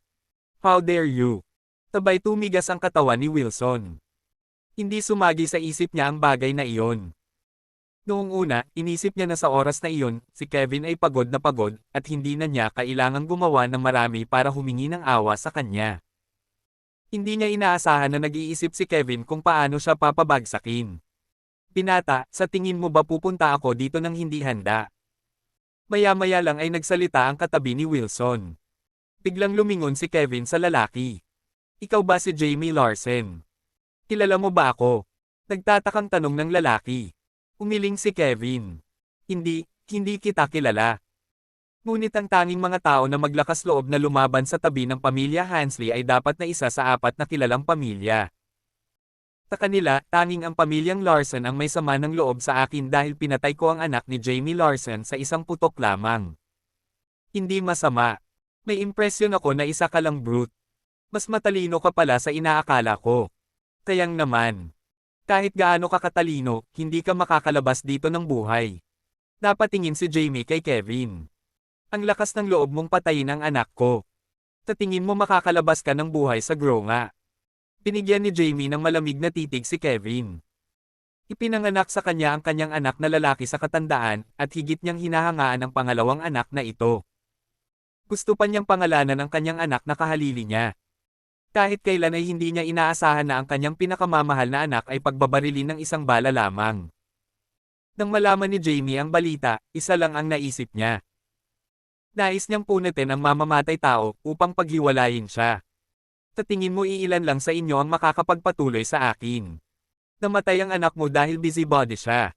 How dare you? Sabay tumigas ang katawan ni Wilson. Hindi sumagi sa isip niya ang bagay na iyon. Noong una, inisip niya na sa oras na iyon, si Kevin ay pagod na pagod, at hindi na niya kailangang gumawa ng marami para humingi ng awa sa kanya. Hindi niya inaasahan na nag-iisip si Kevin kung paano siya papabagsakin. Binata, sa tingin mo ba pupunta ako dito nang hindi handa? Maya-maya lang ay nagsalita ang katabi ni Wilson. Biglang lumingon si Kevin sa lalaki. Ikaw ba si Jamie Larsen? Kilala mo ba ako? Nagtatakang tanong ng lalaki. Umiling si Kevin. Hindi kita kilala. Ngunit ang tanging mga tao na maglakas loob na lumaban sa tabi ng pamilya Hansley ay dapat na isa sa 4 na kilalang pamilya. Sa kanila, tanging ang pamilyang Larsen ang may sama ng loob sa akin dahil pinatay ko ang anak ni Jamie Larsen sa isang putok lamang. Hindi masama. May impresyon ako na isa ka lang brute. Mas matalino ka pala sa inaakala ko. Kayang naman. Kahit gaano ka katalino, hindi ka makakalabas dito ng buhay. Napatingin si Jamie kay Kevin. Ang lakas ng loob mong patayin ang anak ko. Sa tingin mo makakalabas ka ng buhay sa grow nga. Binigyan ni Jamie ng malamig na titig si Kevin. Ipinanganak sa kanya ang kanyang anak na lalaki sa katandaan, at higit niyang hinahangaan ang pangalawang anak na ito. Gusto pa niyang pangalanan ang kanyang anak na kahalili niya. Kahit kailan ay hindi niya inaasahan na ang kanyang pinakamamahal na anak ay pagbabarilin ng isang bala lamang. Nang malaman ni Jamie ang balita, isa lang ang naisip niya. Nais niyang punitin ang mamamatay tao upang paghiwalayin siya. Sa tingin mo iilan lang sa inyo ang makakapagpatuloy sa akin. Namatay ang anak mo dahil busybody siya.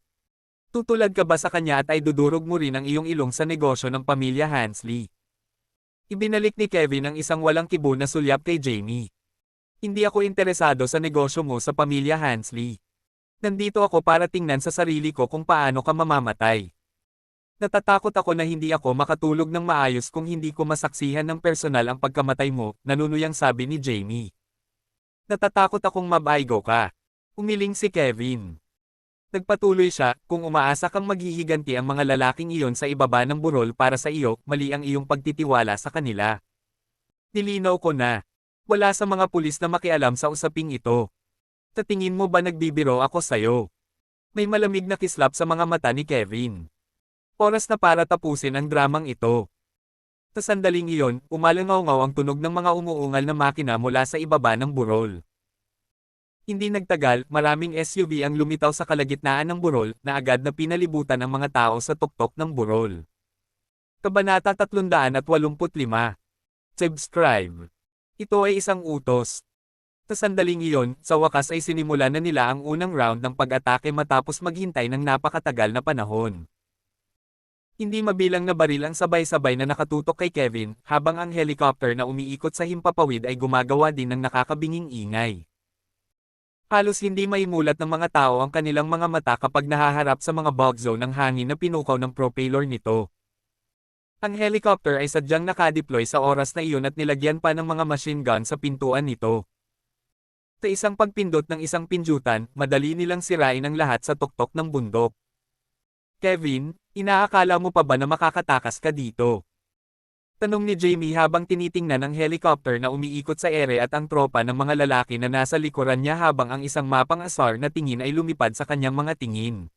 Tutulad ka ba sa kanya at ay dudurog mo rin ang iyong ilong sa negosyo ng pamilya Hansley? Ibinalik ni Kevin ang isang walang kibo na sulyap kay Jamie. Hindi ako interesado sa negosyo mo sa pamilya Hansley. Nandito ako para tingnan sa sarili ko kung paano ka mamamatay. Natatakot ako na hindi ako makatulog ng maayos kung hindi ko masaksihan ng personal ang pagkamatay mo, nanunuyang sabi ni Jamie. Natatakot akong mabaigo ka. Umiling si Kevin. Nagpatuloy siya, kung umaasa kang maghihiganti ang mga lalaking iyon sa ibaba ng burol para sa iyo, mali ang iyong pagtitiwala sa kanila. Nilinaw ko na. Wala sa mga pulis na makialam sa usaping ito. Sa tingin mo ba nagbibiro ako sayo? May malamig na kislap sa mga mata ni Kevin. Oras na para tapusin ang dramang ito. Sa sandaling iyon, umalangaw-ngaw ang tunog ng mga umuungal na makina mula sa ibaba ng burol. Hindi nagtagal, maraming SUV ang lumitaw sa kalagitnaan ng burol, na agad na pinalibutan ang mga tao sa tuktok ng burol. Kabanata 385. Subscribe. Ito ay isang utos. Sa sandaling iyon, sa wakas ay sinimula na nila ang unang round ng pag-atake matapos maghintay ng napakatagal na panahon. Hindi mabilang na baril ang sabay-sabay na nakatutok kay Kevin, habang ang helicopter na umiikot sa himpapawid ay gumagawa din ng nakakabinging ingay. Halos hindi maimulat ng mga tao ang kanilang mga mata kapag nahaharap sa mga bog zone ng hangin na pinukaw ng propeller nito. Ang helicopter ay sadyang nakadeploy sa oras na iyon at nilagyan pa ng mga machine gun sa pintuan nito. Sa isang pagpindot ng isang pindutan, madali nilang sirain ang lahat sa tuktok ng bundok. Kevin, inaakala mo pa ba na makakatakas ka dito? Tanong ni Jamie habang tinitingnan ang helicopter na umiikot sa ere at ang tropa ng mga lalaki na nasa likuran niya habang ang isang mapang asar na tingin ay lumipad sa kanyang mga tingin.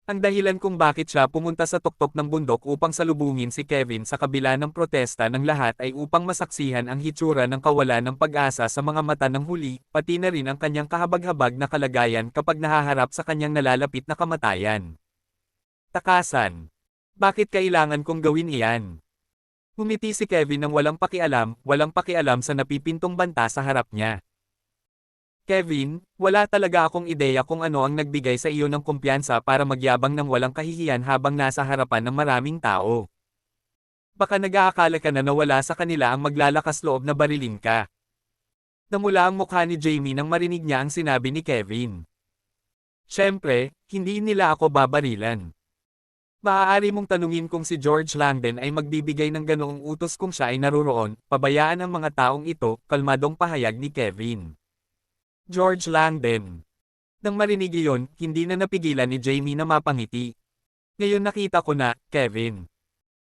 Ang dahilan kung bakit siya pumunta sa tuktok ng bundok upang salubungin si Kevin sa kabila ng protesta ng lahat ay upang masaksihan ang hitsura ng kawalan ng pag-asa sa mga mata ng huli, pati na rin ang kanyang kahabag-habag na kalagayan kapag nahaharap sa kanyang nalalapit na kamatayan. Takasan. Bakit kailangan kong gawin iyan? Ngumiti si Kevin ng walang pakialam sa napipintong banta sa harap niya. Kevin, wala talaga akong ideya kung ano ang nagbigay sa iyo ng kumpiyansa para magyabang ng walang kahihiyan habang nasa harapan ng maraming tao. Baka nag-aakala ka na nawala sa kanila ang maglalakas loob na barilin ka. Namula ang mukha ni Jamie nang marinig niya ang sinabi ni Kevin. Siyempre, hindi nila ako babarilan. Maaari mong tanungin kung si George Langdon ay magbibigay ng ganoong utos kung siya ay naruroon, pabayaan ang mga taong ito, kalmadong pahayag ni Kevin. George Langdon. Nang marinig iyon, hindi na napigilan ni Jamie na mapangiti. Ngayon nakita ko na, Kevin.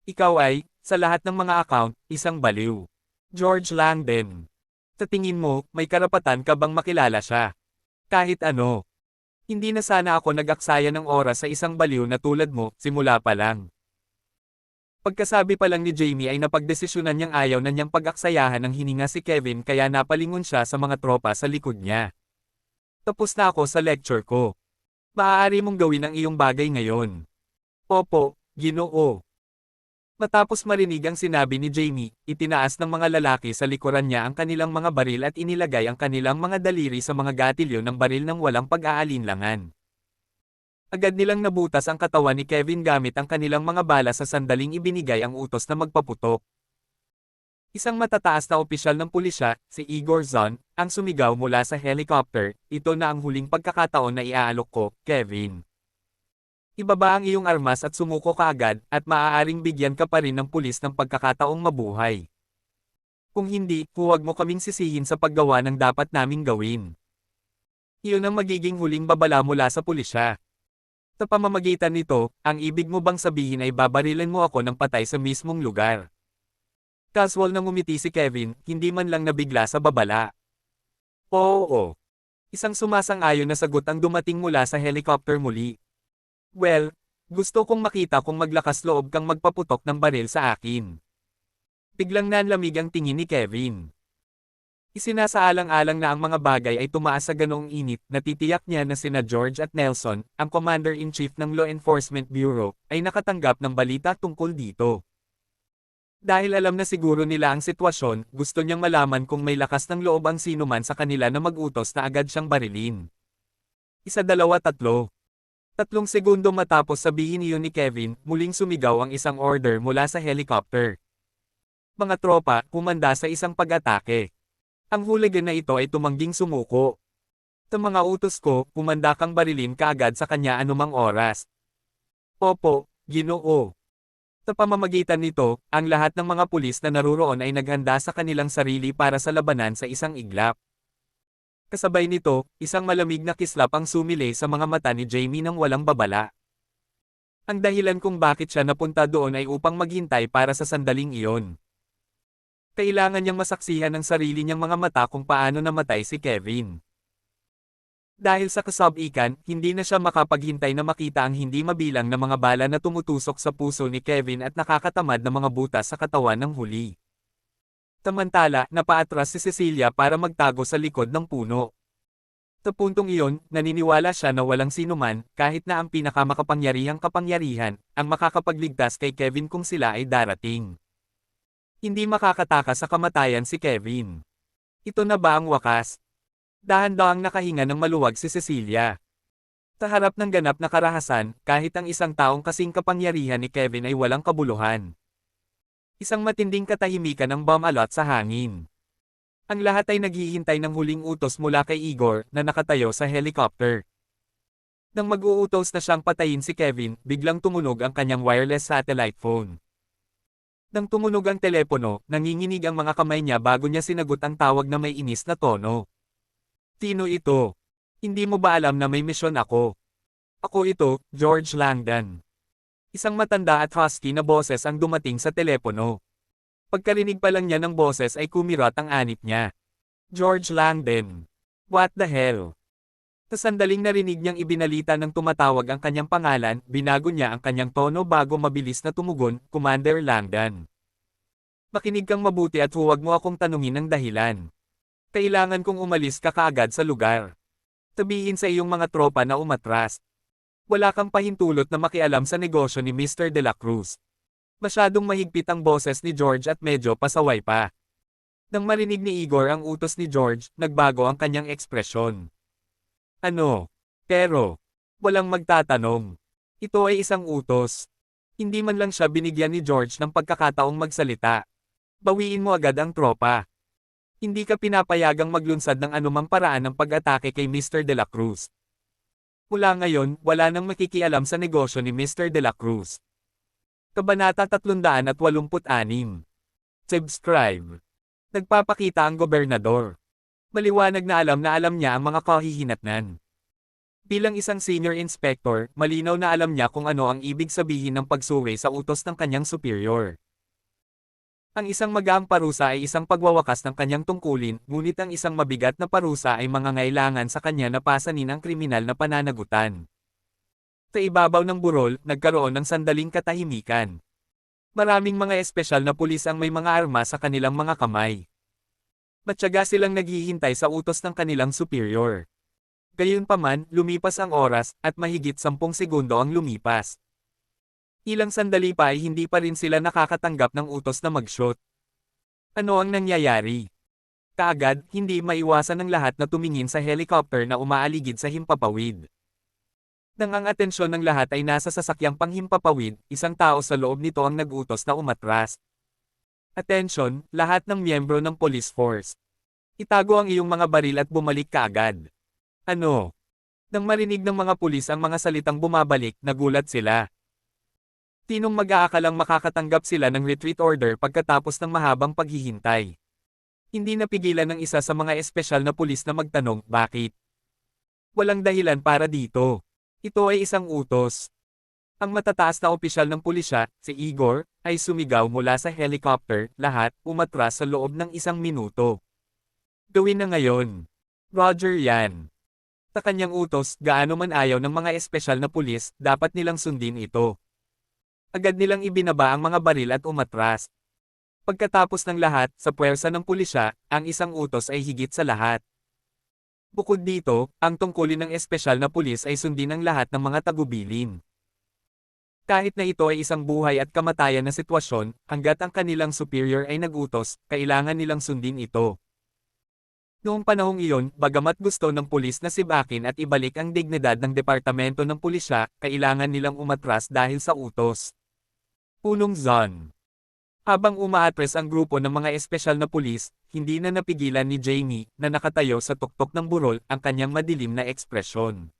Ikaw ay, sa lahat ng mga account, isang baliw. George Langdon. Sa tingin mo, may karapatan ka bang makilala siya? Kahit ano. Hindi na sana ako nag-aksaya ng oras sa isang baliw na tulad mo, simula pa lang. Pagkasabi pa lang ni Jamie ay napagdesisyonan niyang ayaw na niyang pag-aksayahan ng hininga si Kevin kaya napalingon siya sa mga tropa sa likod niya. Tapos na ako sa lecture ko. Maaari mong gawin ang iyong bagay ngayon. Opo, Ginoo. Matapos marinig ang sinabi ni Jamie, itinaas ng mga lalaki sa likuran niya ang kanilang mga baril at inilagay ang kanilang mga daliri sa mga gatilyo ng baril ng walang pag-aalinlangan. Agad nilang nabutas ang katawan ni Kevin gamit ang kanilang mga bala sa sandaling ibinigay ang utos na magpaputok. Isang matataas na opisyal ng pulisya, si Igor Zon, ang sumigaw mula sa helicopter, ito na ang huling pagkakataon na iaalok ko, Kevin. Ibaba ang iyong armas at sumuko kaagad, at maaaring bigyan ka pa rin ng pulis ng pagkakataong mabuhay. Kung hindi, huwag mo kaming sisihin sa paggawa ng dapat naming gawin. Iyon ang magiging huling babala mula sa pulisya. Sa pamamagitan nito, ang ibig mo bang sabihin ay babarilan mo ako ng patay sa mismong lugar? Casual na ngumiti si Kevin, hindi man lang nabigla sa babala. Oo. Isang sumasang-ayon na sagot ang dumating mula sa helicopter muli. Well, gusto kong makita kung maglakas loob kang magpaputok ng baril sa akin. Biglang nanlamig ang tingin ni Kevin. Isinasaalang-alang na ang mga bagay ay tumaas sa ganoong init, natitiyak niya na sina George at Nelson, ang Commander-in-Chief ng Law Enforcement Bureau, ay nakatanggap ng balita tungkol dito. Dahil alam na siguro nila ang sitwasyon, gusto niyang malaman kung may lakas ng loob ang sinuman sa kanila na mag-utos na agad siyang barilin. 1, 2, 3. 3 segundo matapos sabihin iyon ni Kevin, muling sumigaw ang isang order mula sa helicopter. Mga tropa, kumanda sa isang pag-atake. Ang hooligan na ito ay tumangging sumuko. Sa mga utos ko, kumanda kang barilin kaagad sa kanya anumang oras. Opo, Ginoo. Sa pamamagitan nito, ang lahat ng mga pulis na naruroon ay naghanda sa kanilang sarili para sa labanan sa isang iglap. Kasabay nito, isang malamig na kislap ang sumilay sa mga mata ni Jamie nang walang babala. Ang dahilan kung bakit siya napunta doon ay upang maghintay para sa sandaling iyon. Kailangan niyang masaksihan ng sarili niyang mga mata kung paano namatay si Kevin. Dahil sa kasabikan, hindi na siya makapaghintay na makita ang hindi mabilang na mga bala na tumutusok sa puso ni Kevin at nakakatamad na mga butas sa katawan ng huli. Samantala, napaatras si Cecilia para magtago sa likod ng puno. Sa puntong iyon, naniniwala siya na walang sinuman, kahit na ang pinakamakapangyarihang kapangyarihan, ang makakapagligtas kay Kevin kung sila ay darating. Hindi makakatakas sa kamatayan si Kevin. Ito na ba ang wakas? Dahan-dahang nakahinga ng maluwag si Cecilia. Sa harap ng ganap na karahasan, kahit ang isang taong kasing kapangyarihan ni Kevin ay walang kabuluhan. Isang matinding katahimikan ang bumalot sa hangin. Ang lahat ay naghihintay ng huling utos mula kay Igor, na nakatayo sa helicopter. Nang mag-uutos na siyang patayin si Kevin, biglang tumunog ang kanyang wireless satellite phone. Nang tumunog ang telepono, nanginginig ang mga kamay niya bago niya sinagot ang tawag na may inis na tono. Sino ito? Hindi mo ba alam na may misyon ako? Ako ito, George Langdon. Isang matanda at husky na boses ang dumating sa telepono. Pagkarinig pa lang niya ng boses ay kumirat ang anit niya. George Langdon. What the hell? Sa sandaling narinig niyang ibinalita ng tumatawag ang kanyang pangalan, binago niya ang kanyang tono bago mabilis na tumugon, Commander Langdon. Makinig kang mabuti at huwag mo akong tanungin ng dahilan. Kailangan kong umalis ka kaagad sa lugar. Sabihin sa iyong mga tropa na umatras. Wala kang pahintulot na makialam sa negosyo ni Mr. De La Cruz. Masyadong mahigpit ang boses ni George at medyo pasaway pa. Nang marinig ni Igor ang utos ni George, nagbago ang kanyang ekspresyon. Ano? Pero, walang magtatanong. Ito ay isang utos. Hindi man lang siya binigyan ni George ng pagkakataong magsalita. Bawiin mo agad ang tropa. Hindi ka pinapayagang maglunsad ng anumang paraan ng pag-atake kay Mr. De La Cruz. Mula ngayon, wala nang makikialam sa negosyo ni Mr. De La Cruz. Kabanata 386. Subscribe. Nagpapakita ang gobernador. Maliwanag na alam niya ang mga kahihinatnan. Bilang isang senior inspector, malinaw na alam niya kung ano ang ibig sabihin ng pagsuway sa utos ng kanyang superior. Ang isang magaang parusa ay isang pagwawakas ng kanyang tungkulin, ngunit ang isang mabigat na parusa ay mangangailangan sa kanya na pasanin ang kriminal na pananagutan. Sa ibabaw ng burol, nagkaroon ng sandaling katahimikan. Maraming mga espesyal na pulis ang may mga arma sa kanilang mga kamay. Matyaga silang naghihintay sa utos ng kanilang superior. Gayunpaman, lumipas ang oras, at mahigit 10 segundo ang lumipas. Ilang sandali pa ay hindi pa rin sila nakakatanggap ng utos na mag-shoot. Ano ang nangyayari? Kaagad, hindi maiwasan ng lahat na tumingin sa helicopter na umaaligid sa himpapawid. Nang ang atensyon ng lahat ay nasa sasakyang panghimpapawid, isang tao sa loob nito ang nag-utos na umatras. Atensyon, lahat ng miyembro ng police force. Itago ang iyong mga baril at bumalik kaagad. Ano? Nang marinig ng mga pulis ang mga salitang bumabalik, nagulat sila. Tinong mag-aakalang makakatanggap sila ng retreat order pagkatapos ng mahabang paghihintay. Hindi napigilan ng isa sa mga espesyal na pulis na magtanong, bakit? Walang dahilan para dito. Ito ay isang utos. Ang matataas na opisyal ng pulisya, si Igor, ay sumigaw mula sa helicopter, lahat, umatras sa loob ng 1 minuto. Gawin na ngayon. Roger yan. Sa kanyang utos, gaano man ayaw ng mga espesyal na pulis, dapat nilang sundin ito. Agad nilang ibinaba ang mga baril at umatras. Pagkatapos ng lahat, sa puwersa ng pulisya, ang isang utos ay higit sa lahat. Bukod dito, ang tungkulin ng espesyal na pulis ay sundin ang lahat ng mga tagubilin. Kahit na ito ay isang buhay at kamatayan na sitwasyon, hanggat ang kanilang superior ay nag-utos, kailangan nilang sundin ito. Noong panahong iyon, bagamat gusto ng pulis na sibakin at ibalik ang dignidad ng departamento ng pulisya, kailangan nilang umatras dahil sa utos. Punong Zon. Habang umaatras ang grupo ng mga espesyal na pulis, hindi na napigilan ni Jamie, na nakatayo sa tuktok ng burol, ang kanyang madilim na ekspresyon.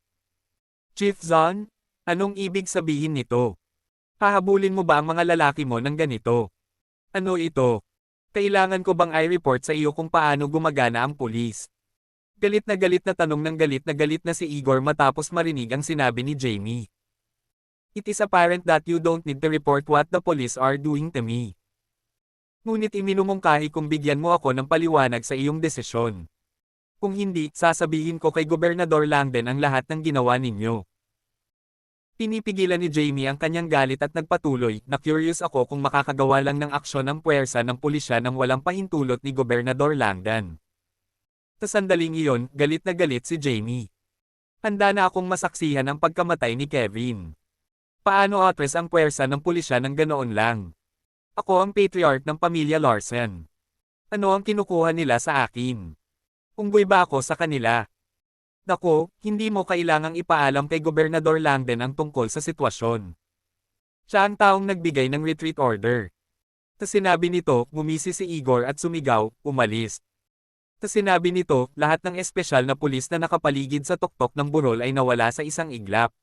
Chief Zon? Anong ibig sabihin nito? Hahabulin mo ba ang mga lalaki mo ng ganito? Ano ito? Kailangan ko bang i-report sa iyo kung paano gumagana ang pulis? Galit na tanong ng galit na si Igor matapos marinig ang sinabi ni Jamie. It is apparent that you don't need to report what the police are doing to me. Ngunit iminumungkahi kung bigyan mo ako ng paliwanag sa iyong desisyon. Kung hindi, sasabihin ko kay Gobernador Langdon ang lahat ng ginawa ninyo. Pinipigilan ni Jamie ang kanyang galit at nagpatuloy, na curious ako kung makakagawa lang ng aksyon ang puwersa ng pulisya nang walang pahintulot ni Gobernador Langdon. Sa sandaling iyon, galit na galit si Jamie. Handa na akong masaksihan ang pagkamatay ni Kevin. Paano atres ang puwersa ng pulisya ng ganoon lang? Ako ang patriarch ng pamilya Larsen. Ano ang kinukuha nila sa akin? Unggoy ba ako sa kanila? Nako, hindi mo kailangang ipaalam kay Gobernador Langdon ang tungkol sa sitwasyon. Siya ang taong nagbigay ng retreat order. Sa sinabi nito, ngumisi si Igor at sumigaw, umalis. Sa sinabi nito, lahat ng espesyal na pulis na nakapaligid sa tuktok ng burol ay nawala sa isang iglap.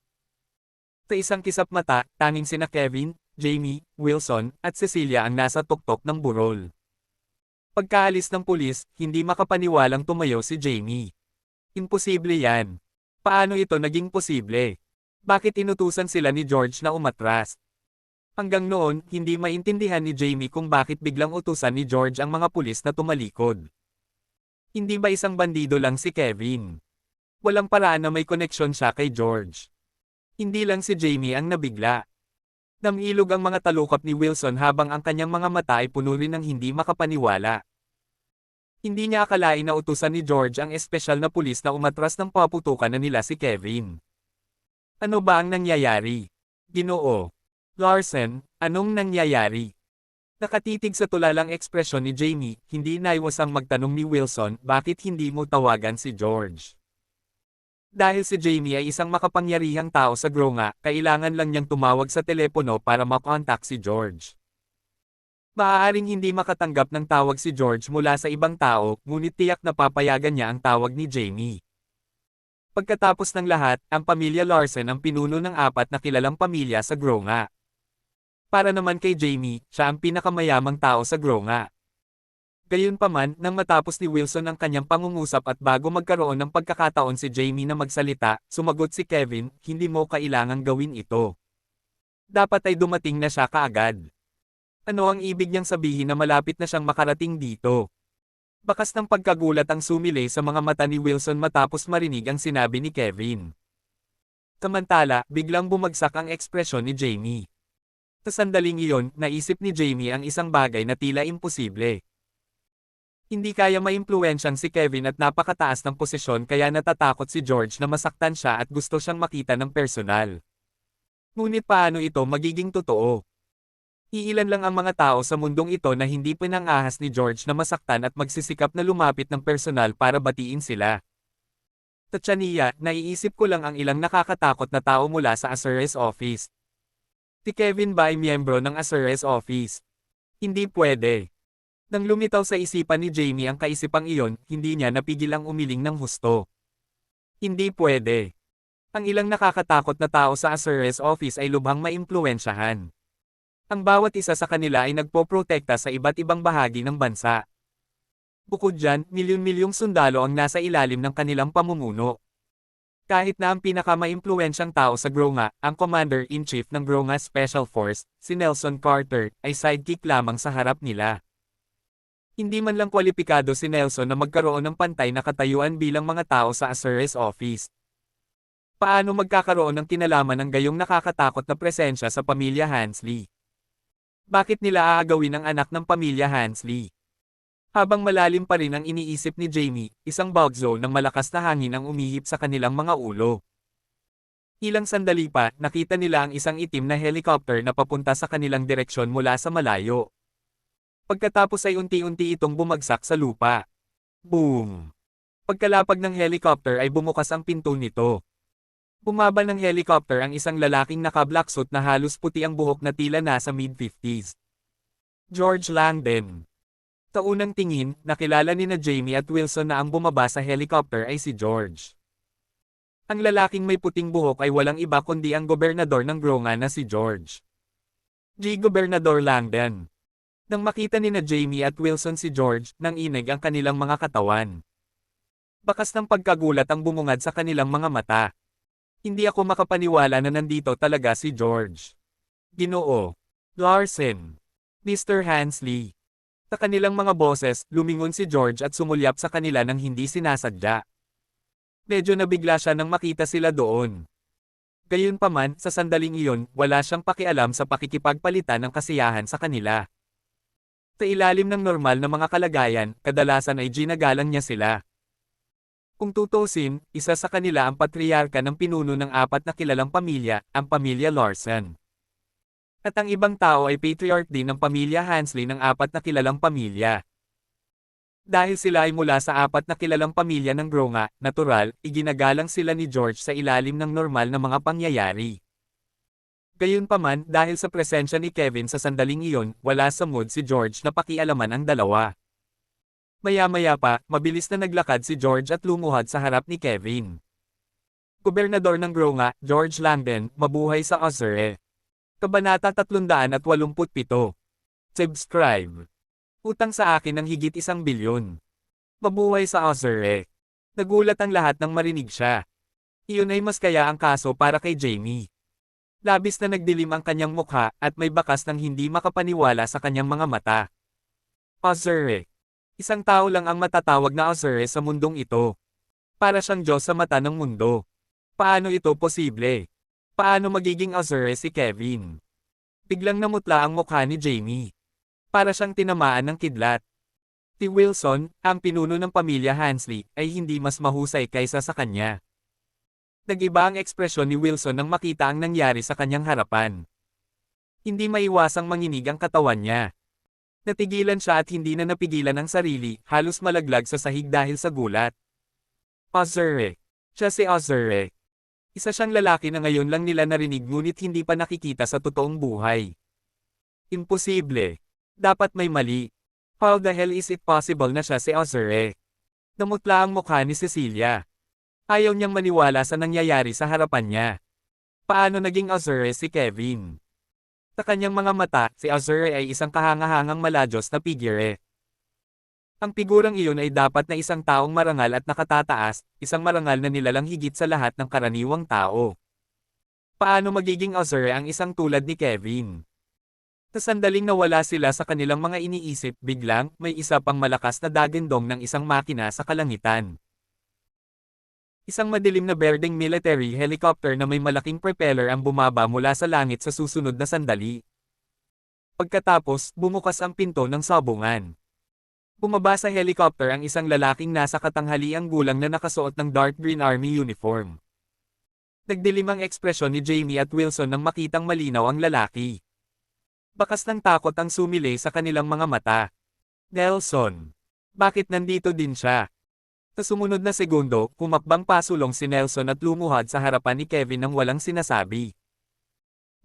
Sa isang kisap mata, tanging sina Kevin, Jamie, Wilson, at Cecilia ang nasa tuktok ng burol. Pagkaalis ng pulis, hindi makapaniwalang tumayo si Jamie. Imposible yan. Paano ito naging posible? Bakit inutusan sila ni George na umatras? Hanggang noon, hindi maintindihan ni Jamie kung bakit biglang utusan ni George ang mga pulis na tumalikod. Hindi ba isang bandido lang si Kevin? Walang paraan na may koneksyon siya kay George. Hindi lang si Jamie ang nabigla. Namilog ang mga talukap ni Wilson habang ang kanyang mga mata ay puno rin ng hindi makapaniwala. Hindi niya akalain na utusan ni George ang espesyal na pulis na umatras ng paputukan na nila si Kevin. Ano ba ang nangyayari? Ginoo. Larsen, anong nangyayari? Nakatitig sa tulalang ekspresyon ni Jamie, hindi naiwasang magtanong ni Wilson, bakit hindi mo tawagan si George? Dahil si Jamie ay isang makapangyarihang tao sa Gronga, kailangan lang niyang tumawag sa telepono para makontak si George. Maaaring hindi makatanggap ng tawag si George mula sa ibang tao, ngunit tiyak na papayagan niya ang tawag ni Jamie. Pagkatapos ng lahat, ang pamilya Larsen ang pinuno ng apat na kilalang pamilya sa Gronga. Para naman kay Jamie, siya ang pinakamayamang tao sa Gronga. Gayunpaman, nang matapos ni Wilson ang kanyang pangungusap at bago magkaroon ng pagkakataon si Jamie na magsalita, sumagot si Kevin, hindi mo kailangang gawin ito. Dapat ay dumating na siya kaagad. Ano ang ibig niyang sabihin na malapit na siyang makarating dito? Bakas ng pagkagulat ang sumilay sa mga mata ni Wilson matapos marinig ang sinabi ni Kevin. Samantala, biglang bumagsak ang ekspresyon ni Jamie. Sa sandaling iyon, naisip ni Jamie ang isang bagay na tila imposible. Hindi kaya maimpluwensyang si Kevin at napakataas ng posisyon kaya natatakot si George na masaktan siya at gusto siyang makita ng personal. Ngunit paano ito magiging totoo? Iilan lang ang mga tao sa mundong ito na hindi pinangahas ni George na masaktan at magsisikap na lumapit ng personal para batiin sila. Tatsaniya, naiisip ko lang ang ilang nakakatakot na tao mula sa Azores office. Si Kevin ba ay miyembro ng Azores office? Hindi pwede. Nang lumitaw sa isipan ni Jamie ang kaisipang iyon, hindi niya napigil ang umiling ng husto. Hindi pwede. Ang ilang nakakatakot na tao sa Azores office ay lubhang maimpluwensyahan. Ang bawat isa sa kanila ay nagpoprotekta sa iba't ibang bahagi ng bansa. Bukod dyan, milyon-milyong sundalo ang nasa ilalim ng kanilang pamumuno. Kahit na ang pinakamaimpluwensyang tao sa Gronga, ang Commander-in-Chief ng Gronga Special Force, si Nelson Carter, ay sidekick lamang sa harap nila. Hindi man lang kwalipikado si Nelson na magkaroon ng pantay na katayuan bilang mga tao sa Azores office. Paano magkakaroon ng kinalaman ng gayong nakakatakot na presensya sa pamilya Hansley? Bakit nila aagawin ang anak ng pamilya Hansley? Habang malalim pa rin ang iniisip ni Jamie, isang bug zone ng malakas na hangin ang umihip sa kanilang mga ulo. Ilang sandali pa, nakita nila ang isang itim na helicopter na papunta sa kanilang direksyon mula sa malayo. Pagkatapos ay unti-unti itong bumagsak sa lupa. Boom! Pagkalapag ng helicopter ay bumukas ang pinto nito. Bumaba ng helicopter ang isang lalaking naka-black suit na halos puti ang buhok na tila nasa mid-50s. George Langdon. Sa unang tingin, nakilala ni na Jamie at Wilson na ang bumaba sa helicopter ay si George. Ang lalaking may puting buhok ay walang iba kundi ang gobernador ng Gronga na si George. Gobernador Langdon. Nang makita ni na Jamie at Wilson si George, nang inig ang kanilang mga katawan. Bakas ng pagkagulat ang bumungad sa kanilang mga mata. Hindi ako makapaniwala na nandito talaga si George. Ginoo. Larsen. Mr. Hansley. Sa kanilang mga boses, lumingon si George at sumulyap sa kanila nang hindi sinasadya. Medyo nabigla siya nang makita sila doon. Gayunpaman, sa sandaling iyon, wala siyang pakialam sa pakikipagpalitan ng kasiyahan sa kanila. Sa ilalim ng normal na mga kalagayan, kadalasan ay ginagalang niya sila. Kung tutusin, isa sa kanila ang patriarka ng pinuno ng apat na kilalang pamilya, ang pamilya Larsen. At ang ibang tao ay patriarch din ng pamilya Hansley ng apat na kilalang pamilya. Dahil sila ay mula sa apat na kilalang pamilya ng Gronga, natural, iginagalang sila ni George sa ilalim ng normal na mga pangyayari. Gayunpaman, dahil sa presensya ni Kevin sa sandaling iyon, wala sa mood si George na pakialaman ang dalawa. Maya-maya pa, mabilis na naglakad si George at lumuhad sa harap ni Kevin. Gobernador ng Gronga, George Langdon, mabuhay sa Azure. Kabanata 387. Subscribe. Utang sa akin ng higit 1 bilyon. Mabuhay sa Azure. Nagulat ang lahat nang marinig siya. Iyon ay mas kaya ang kaso para kay Jamie. Labis na nagdilim ang kanyang mukha, at may bakas ng hindi makapaniwala sa kanyang mga mata. Azure. Isang tao lang ang matatawag na Azure sa mundong ito. Para siyang Diyos sa mata ng mundo. Paano ito posible? Paano magiging Azure si Kevin? Biglang namutla ang mukha ni Jamie. Para siyang tinamaan ng kidlat. Si Wilson, ang pinuno ng pamilya Hansley, ay hindi mas mahusay kaysa sa kanya. Nag-iba ang ekspresyon ni Wilson nang makita ang nangyari sa kanyang harapan. Hindi maiwasang manginig ang katawan niya. Natigilan siya at hindi na napigilan ang sarili, halos malaglag sa sahig dahil sa gulat. Azure. Siya si Azure. Isa siyang lalaki na ngayon lang nila narinig ngunit hindi pa nakikita sa totoong buhay. Imposible. Dapat may mali. How the hell is it possible na siya si Azure? Namutla ang mukha ni Cecilia. Ayaw niyang maniwala sa nangyayari sa harapan niya. Paano naging Azure si Kevin? Sa kanyang mga mata, si Azure ay isang kahangahangang maladyos na figure. Ang figurang iyon ay dapat na isang taong marangal at nakatataas, isang marangal na nilalang higit sa lahat ng karaniwang tao. Paano magiging Azure ang isang tulad ni Kevin? Sa sandaling nawala sila sa kanilang mga iniisip, biglang, may isa pang malakas na dagindong ng isang makina sa kalangitan. Isang madilim na berdeng military helicopter na may malaking propeller ang bumaba mula sa langit sa susunod na sandali. Pagkatapos, bumukas ang pinto ng sabungan. Bumaba sa helicopter ang isang lalaking nasa katanghaliang gulang na nakasuot ng dark green army uniform. Nagdilim ang ekspresyon ni Jamie at Wilson nang makitang malinaw ang lalaki. Bakas ng takot ang sumilay sa kanilang mga mata. Nelson. Bakit nandito din siya? Sa sumunod na segundo, kumakbang pasulong si Nelson at lumuhad sa harapan ni Kevin nang walang sinasabi.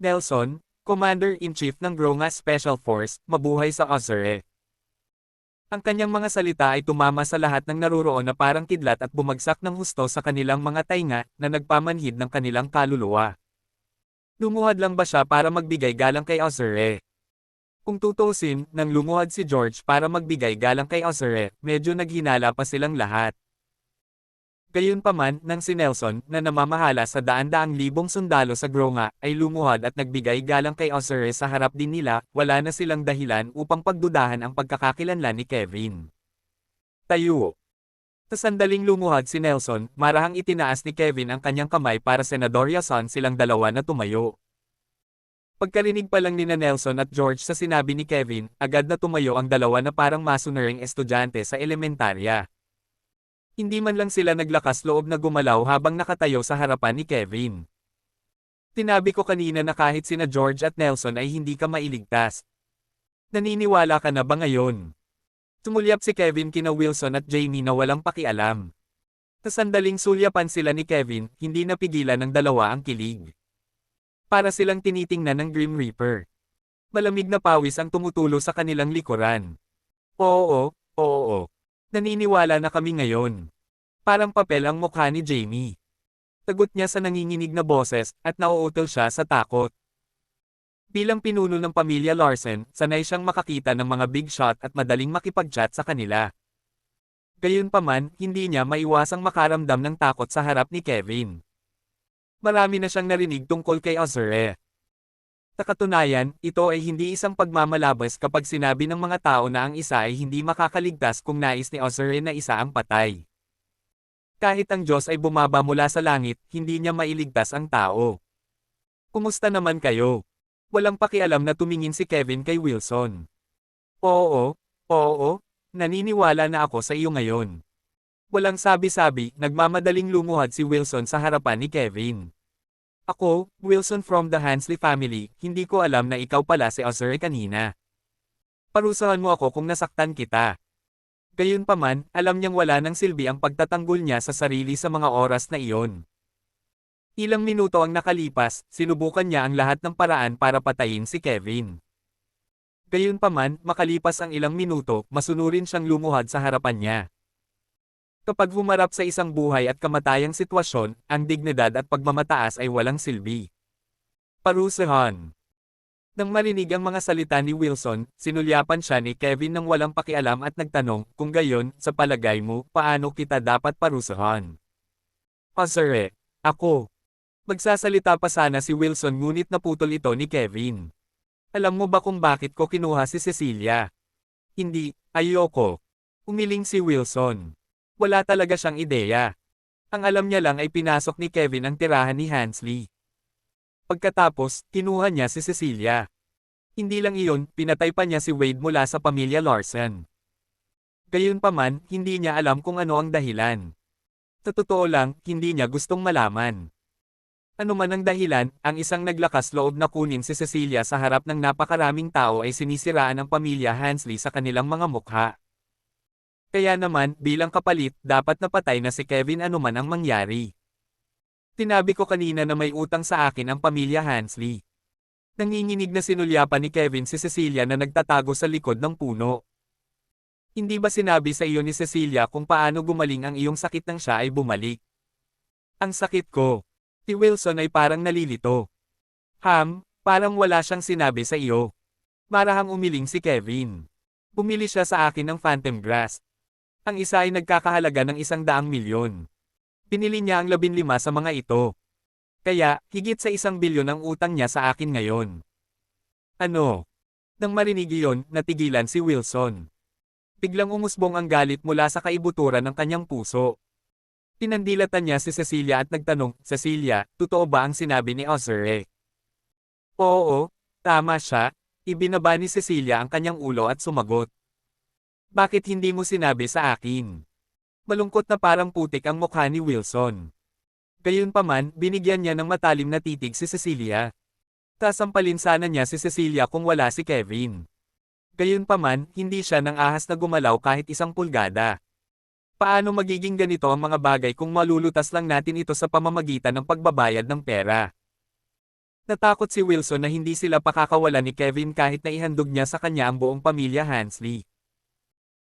Nelson, Commander-in-Chief ng Gronga Special Force, mabuhay sa Azure. Ang kanyang mga salita ay tumama sa lahat ng naruroon na parang kidlat at bumagsak ng husto sa kanilang mga tainga na nagpamanhid ng kanilang kaluluwa. Lumuhad lang ba siya para magbigay galang kay Azure? Kung tutuusin, nang lumuhad si George para magbigay galang kay Azure, medyo naghinala pa silang lahat. Gayunpaman, nang si Nelson, na namamahala sa daan-daang libong sundalo sa Gronga, ay lumuhad at nagbigay galang kay Azure sa harap din nila, wala na silang dahilan upang pagdudahan ang pagkakakilanlan ni Kevin. Tayo. Sa sandaling lumuhad si Nelson, marahang itinaas ni Kevin ang kanyang kamay para senadoryasan silang dalawa na tumayo. Pagkarinig pa lang ni Nelson at George sa sinabi ni Kevin, agad na tumayo ang dalawa na parang masunuring estudyante sa elementarya. Hindi man lang sila naglakas loob na gumalaw habang nakatayo sa harapan ni Kevin. Tinabi ko kanina na kahit sina George at Nelson ay hindi ka mailigtas. Naniniwala ka na ba ngayon? Tumulyap si Kevin kina Wilson at Jamie na walang pakialam. Sa sandaling sulyapan sila ni Kevin, hindi napigilan ng dalawa ang kilig. Para silang tinitingnan ng Grim Reaper. Malamig na pawis ang tumutulo sa kanilang likuran. Oo. Naniniwala na kami ngayon. Parang papel ang mukha ni Jamie. Tagot niya sa nanginginig na boses, at nauutal siya sa takot. Bilang pinuno ng pamilya Larsen, sanay siyang makakita ng mga big shot at madaling makipag-chat sa kanila. Gayunpaman, hindi niya maiwasang makaramdam ng takot sa harap ni Kevin. Marami na siyang narinig tungkol kay Azure. Sa katunayan, ito ay hindi isang pagmamalabas kapag sinabi ng mga tao na ang isa ay hindi makakaligtas kung nais ni Azure na isa ang patay. Kahit ang Diyos ay bumaba mula sa langit, hindi niya mailigtas ang tao. Kumusta naman kayo? Walang pakialam na tumingin si Kevin kay Wilson. Oo, naniniwala na ako sa iyo ngayon. Walang sabi-sabi, nagmamadaling lumuhad si Wilson sa harapan ni Kevin. Ako, Wilson from the Hansley family, hindi ko alam na ikaw pala si Azure kanina. Parusahan mo ako kung nasaktan kita. Gayunpaman, alam niyang wala ng silbi ang pagtatanggol niya sa sarili sa mga oras na iyon. Ilang minuto ang nakalipas, sinubukan niya ang lahat ng paraan para patayin si Kevin. Gayunpaman, makalipas ang ilang minuto, masunurin siyang lumuhad sa harapan niya. Kapag humarap sa isang buhay at kamatayang sitwasyon, ang dignidad at pagmamataas ay walang silbi. Parusahan. Nang marinig ang mga salita ni Wilson, sinulyapan siya ni Kevin nang walang pakialam at nagtanong, kung gayon, sa palagay mo, paano kita dapat parusahan? Azure. Ako. Magsasalita pa sana si Wilson ngunit naputol ito ni Kevin. Alam mo ba kung bakit ko kinuha si Cecilia? Hindi, ayoko. Umiling si Wilson. Wala talaga siyang ideya. Ang alam niya lang ay pinasok ni Kevin ang tirahan ni Hansley. Pagkatapos, kinuha niya si Cecilia. Hindi lang iyon, pinatay pa niya si Wade mula sa pamilya Larsen. Gayunpaman, hindi niya alam kung ano ang dahilan. Sa totoo lang, hindi niya gustong malaman. Ano man ang dahilan, ang isang naglakas loob na kunin si Cecilia sa harap ng napakaraming tao ay sinisiraan ang pamilya Hansley sa kanilang mga mukha. Kaya naman, bilang kapalit, dapat napatay na si Kevin anuman ang mangyari. Tinabi ko kanina na may utang sa akin ang pamilya Hansley. Nanginginig na sinulyapan ni Kevin si Cecilia na nagtatago sa likod ng puno. Hindi ba sinabi sa iyo ni Cecilia kung paano gumaling ang iyong sakit nang siya ay bumalik? Ang sakit ko. Si Wilson ay parang nalilito. Parang wala siyang sinabi sa iyo. Marahang umiling si Kevin. Bumili siya sa akin ng Phantom Grass. Ang isa ay nagkakahalaga ng 100 milyon. Pinili niya ang 15 sa mga ito. Kaya, higit sa 1 bilyon ang utang niya sa akin ngayon. Ano? Nang marinig iyon, natigilan si Wilson. Biglang umusbong ang galit mula sa kaibuturan ng kanyang puso. Pinandilatan niya si Cecilia at nagtanong, Cecilia, totoo ba ang sinabi ni Ozure? Oo, tama siya. Ibinaba ni Cecilia ang kanyang ulo at sumagot. Bakit hindi mo sinabi sa akin? Malungkot na parang putik ang mukha ni Wilson. Gayunpaman, binigyan niya ng matalim na titig si Cecilia. Tasampalin sana niya si Cecilia kung wala si Kevin. Gayunpaman, hindi siya nang ahas na gumalaw kahit 1 pulgada. Paano magiging ganito ang mga bagay kung malulutas lang natin ito sa pamamagitan ng pagbabayad ng pera? Natakot si Wilson na hindi sila pakakawalan ni Kevin kahit na ihandog niya sa kanya ang buong pamilya Hansley.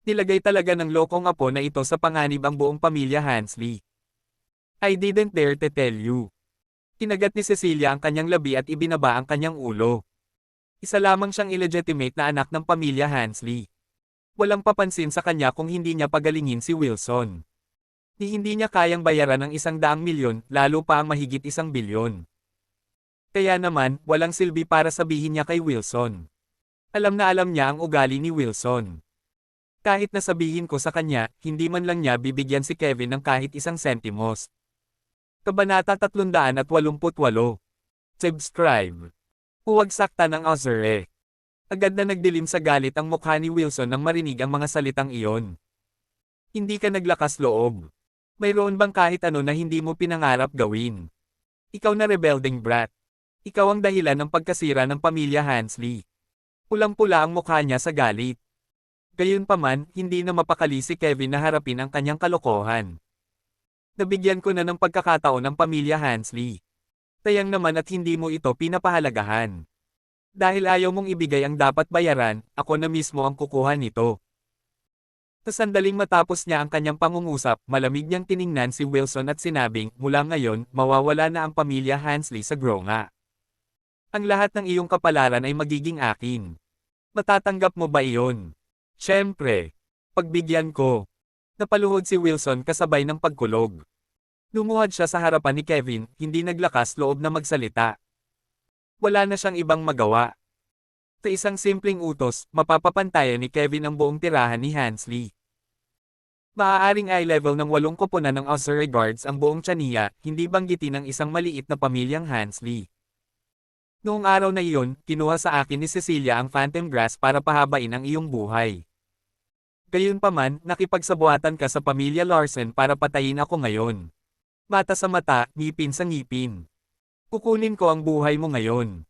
Nilagay talaga ng lokong apo na ito sa panganib ang buong pamilya Hansley. I didn't dare to tell you. Kinagat ni Cecilia ang kanyang labi at ibinaba ang kanyang ulo. Isa lamang siyang illegitimate na anak ng pamilya Hansley. Walang papansin sa kanya kung hindi niya pagalingin si Wilson. Hindi niya kayang bayaran ang 100 milyon, lalo pa ang mahigit 1 bilyon. Kaya naman, walang silbi para sabihin niya kay Wilson. Alam na alam niya ang ugali ni Wilson. Kahit na sabihin ko sa kanya, hindi man lang niya bibigyan si Kevin ng kahit 1 sentimos. Kabanata 388. Subscribe. Huwag saktan ng Ozure. Agad na nagdilim sa galit ang mukha ni Wilson nang marinig ang mga salitang iyon. Hindi ka naglakas loob. Mayroon bang kahit ano na hindi mo pinangarap gawin? Ikaw na rebelding brat. Ikaw ang dahilan ng pagkasira ng pamilya Hansley. Pulang-pula ang mukha niya sa galit. Gayunpaman, hindi na mapakali si Kevin na harapin ang kanyang kalokohan. Nabigyan ko na ng pagkakataon ng pamilya Hansley. Tayang naman at hindi mo ito pinapahalagahan. Dahil ayaw mong ibigay ang dapat bayaran, ako na mismo ang kukuha nito. Sa sandaling matapos niya ang kanyang pangungusap, malamig niyang tiningnan si Wilson at sinabing, mula ngayon, mawawala na ang pamilya Hansley sa Gronga. Ang lahat ng iyong kapalaran ay magiging akin. Matatanggap mo ba iyon? Siyempre. Pagbigyan ko. Napaluhod si Wilson kasabay ng pagkulog. Lumuhad siya sa harapan ni Kevin, hindi naglakas loob na magsalita. Wala na siyang ibang magawa. Sa isang simpleng utos, mapapapantayan ni Kevin ang buong tirahan ni Hansley. Maaaring eye level ng 8 koponan ng Ozure Guards ang buong Chania, hindi banggitin ng isang maliit na pamilyang Hansley. Noong araw na iyon, kinuha sa akin ni Cecilia ang Phantom Grass para pahabain ang iyong buhay. Gayunpaman, nakipagsabuatan ka sa pamilya Larsen para patayin ako ngayon. Mata sa mata, ngipin sa ngipin. Kukunin ko ang buhay mo ngayon.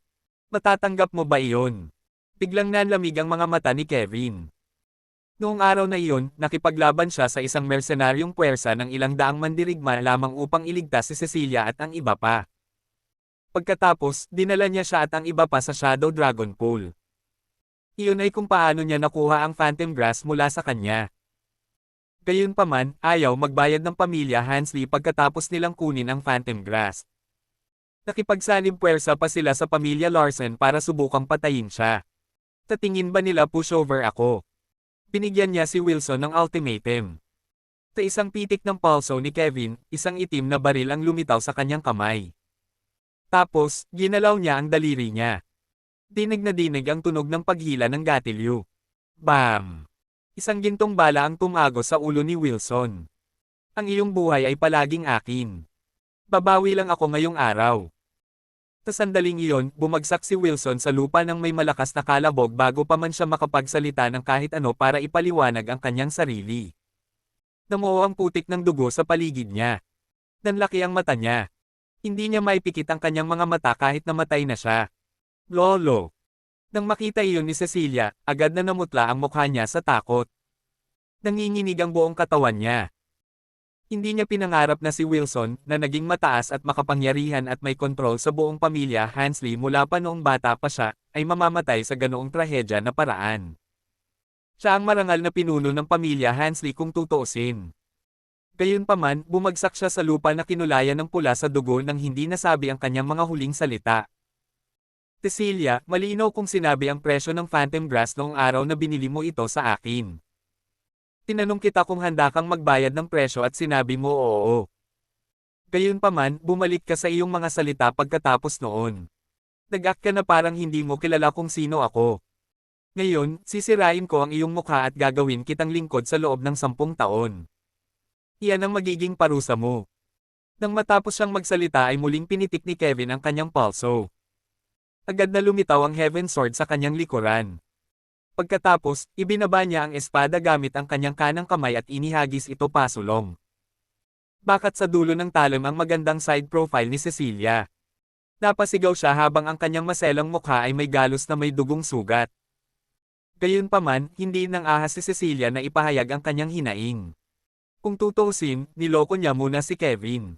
Matatanggap mo ba iyon? Biglang nanlamig ang mga mata ni Kevin. Noong araw na iyon, nakipaglaban siya sa isang mercenaryong puwersa ng 200 mandirigma lamang upang iligtas si Cecilia at ang iba pa. Pagkatapos, dinala niya siya at ang iba pa sa Shadow Dragon Pool. Iyon ay kung paano niya nakuha ang Phantom Grass mula sa kanya. Gayunpaman, ayaw magbayad ng pamilya Hansley pagkatapos nilang kunin ang Phantom Grass. Nakipagsanib puwersa pa sila sa pamilya Larsen para subukang patayin siya. Tatingin ba nila pushover ako? Binigyan niya si Wilson ng ultimatum. Sa isang pitik ng pulso ni Kevin, isang itim na baril ang lumitaw sa kanyang kamay. Tapos, ginalaw niya ang daliri niya. Dinig na dinig ang tunog ng paghila ng gatilyo. Bam! Isang gintong bala ang tumagos sa ulo ni Wilson. Ang iyong buhay ay palaging akin. Babawi lang ako ngayong araw. Sa sandaling iyon, bumagsak si Wilson sa lupa nang may malakas na kalabog bago pa man siya makapagsalita ng kahit ano para ipaliwanag ang kanyang sarili. Namuo ang putik ng dugo sa paligid niya. Nanlaki ang mata niya. Hindi niya maipikit ang kanyang mga mata kahit namatay na siya. Lolo! Nang makita iyon ni Cecilia, agad na namutla ang mukha niya sa takot. Nanginginig ang buong katawan niya. Hindi niya pinangarap na si Wilson, na naging mataas at makapangyarihan at may kontrol sa buong pamilya Hansley mula pa noong bata pa siya, ay mamamatay sa ganoong trahedya na paraan. Siya ang marangal na pinuno ng pamilya Hansley kung tutuusin. Gayunpaman, bumagsak siya sa lupa na kinulayan ng pula sa dugo nang hindi nasabi ang kanyang mga huling salita. Cecilia, malinaw kung sinabi ang presyo ng Phantom Grass noong araw na binili mo ito sa akin. Tinanong kita kung handa kang magbayad ng presyo at sinabi mo oo. Gayunpaman, bumalik ka sa iyong mga salita pagkatapos noon. Nag-act ka na parang hindi mo kilala kung sino ako. Ngayon, sisirain ko ang iyong mukha at gagawin kitang lingkod sa loob ng 10 taon. Iyan ang magiging parusa mo. Nang matapos siyang magsalita ay muling pinitik ni Kevin ang kanyang palso. Agad na lumitaw ang Heaven Sword sa kanyang likuran. Pagkatapos, ibinaba niya ang espada gamit ang kanyang kanang kamay at inihagis ito pasulong. Bakat sa dulo ng talon ang magandang side profile ni Cecilia. Napasigaw siya habang ang kanyang maselang mukha ay may galos na may dugong sugat. Gayunpaman, hindi nang ahas si Cecilia na ipahayag ang kanyang hinaing. Kung tutuusin, niloko niya muna si Kevin.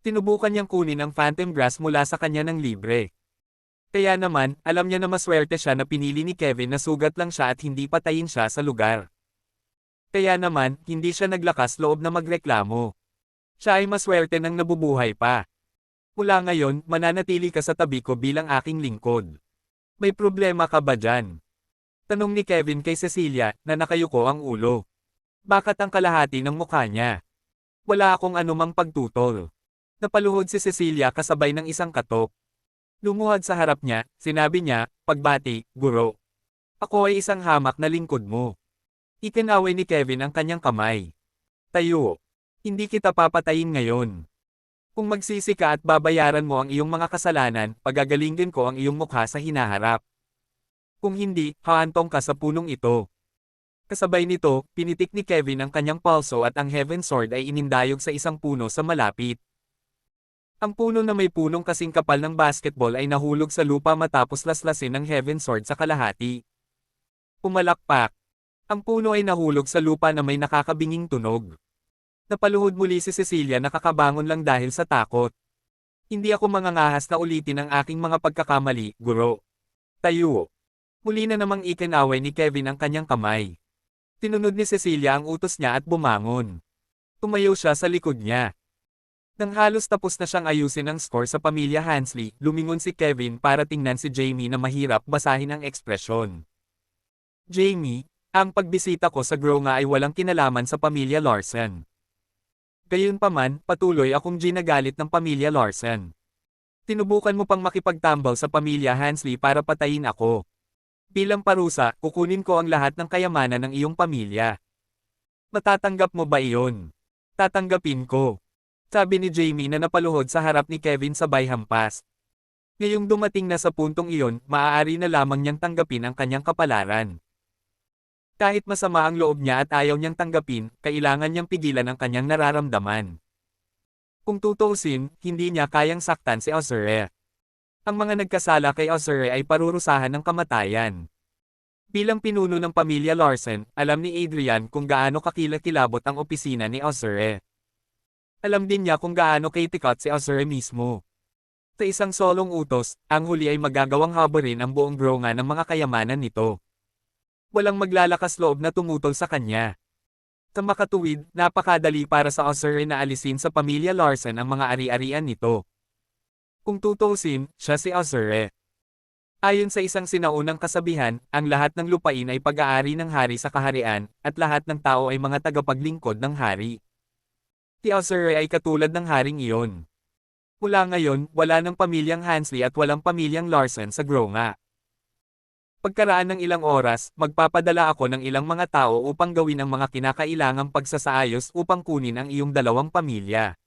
Tinubukan niyang kunin ang Phantom Grass mula sa kanya ng libre. Kaya naman, alam niya na maswerte siya na pinili ni Kevin na sugat lang siya at hindi patayin siya sa lugar. Kaya naman, hindi siya naglakas loob na magreklamo. Siya ay maswerte nang nabubuhay pa. Mula ngayon, mananatili ka sa tabi ko bilang aking lingkod. May problema ka ba dyan? Tanong ni Kevin kay Cecilia, na nakayuko ang ulo. Bakit ang kalahati ng mukha niya? Wala akong anumang pagtutol. Napaluhod si Cecilia kasabay ng isang katok. Lumuhad sa harap niya, sinabi niya, pagbati, guro. Ako ay isang hamak na lingkod mo. Ikinaway ni Kevin ang kanyang kamay. Tayo. Hindi kita papatayin ngayon. Kung magsisi ka at babayaran mo ang iyong mga kasalanan, pagagalingin ko ang iyong mukha sa hinaharap. Kung hindi, haantong ka sa punong ito. Kasabay nito, pinitik ni Kevin ang kanyang palso at ang Heaven Sword ay inindayog sa isang puno sa malapit. Ang puno na may punong kasing kapal ng basketball ay nahulog sa lupa matapos laslasin ng Heaven Sword sa kalahati. Pumalakpak. Ang puno ay nahulog sa lupa na may nakakabinging tunog. Napaluhod muli si Cecilia nakakabangon lang dahil sa takot. Hindi ako mangangahas na ulitin ang aking mga pagkakamali, guro. Tayo. Muli na namang ikinaway ni Kevin ang kanyang kamay. Tinunod ni Cecilia ang utos niya at bumangon. Tumayo siya sa likod niya. Nang halos tapos na siyang ayusin ang score sa pamilya Hansley, lumingon si Kevin para tingnan si Jamie na mahirap basahin ang ekspresyon. Jamie, ang pagbisita ko sa Grow nga ay walang kinalaman sa pamilya Larson. Gayunpaman, patuloy akong ginagalit ng pamilya Larson. Tinubukan mo pang makipagtambal sa pamilya Hansley para patayin ako. Bilang parusa, kukunin ko ang lahat ng kayamanan ng iyong pamilya. Matatanggap mo ba iyon? Tatanggapin ko. Sabi ni Jamie na napaluhod sa harap ni Kevin sabay hampas. Ngayong dumating na sa puntong iyon, maaari na lamang niyang tanggapin ang kanyang kapalaran. Kahit masama ang loob niya at ayaw niyang tanggapin, kailangan niyang pigilan ang kanyang nararamdaman. Kung tutuusin, hindi niya kayang saktan si Azure. Ang mga nagkasala kay Azure ay parurusahan ng kamatayan. Bilang pinuno ng pamilya Larson, alam ni Adrian kung gaano kakilakilabot ang opisina ni Azure. Alam din niya kung gaano kaitikot si Azure mismo. Sa isang solong utos, ang huli ay magagawang habarin ang buong Grounga ng mga kayamanan nito. Walang maglalakas loob na tumutol sa kanya. Sa makatuwid, napakadali para sa Azure na alisin sa pamilya Larson ang mga ari-arian nito. Kung tutuusin, siya si Azure. Ayon sa isang sinaunang kasabihan, ang lahat ng lupain ay pag-aari ng hari sa kaharian, at lahat ng tao ay mga tagapaglingkod ng hari. Si Azure ay katulad ng haring iyon. Mula ngayon, wala ng pamilyang Hansley at walang pamilyang Larson sa Grounga. Pagkaraan ng ilang oras, magpapadala ako ng ilang mga tao upang gawin ang mga kinakailangang pagsasaayos upang kunin ang iyong dalawang pamilya.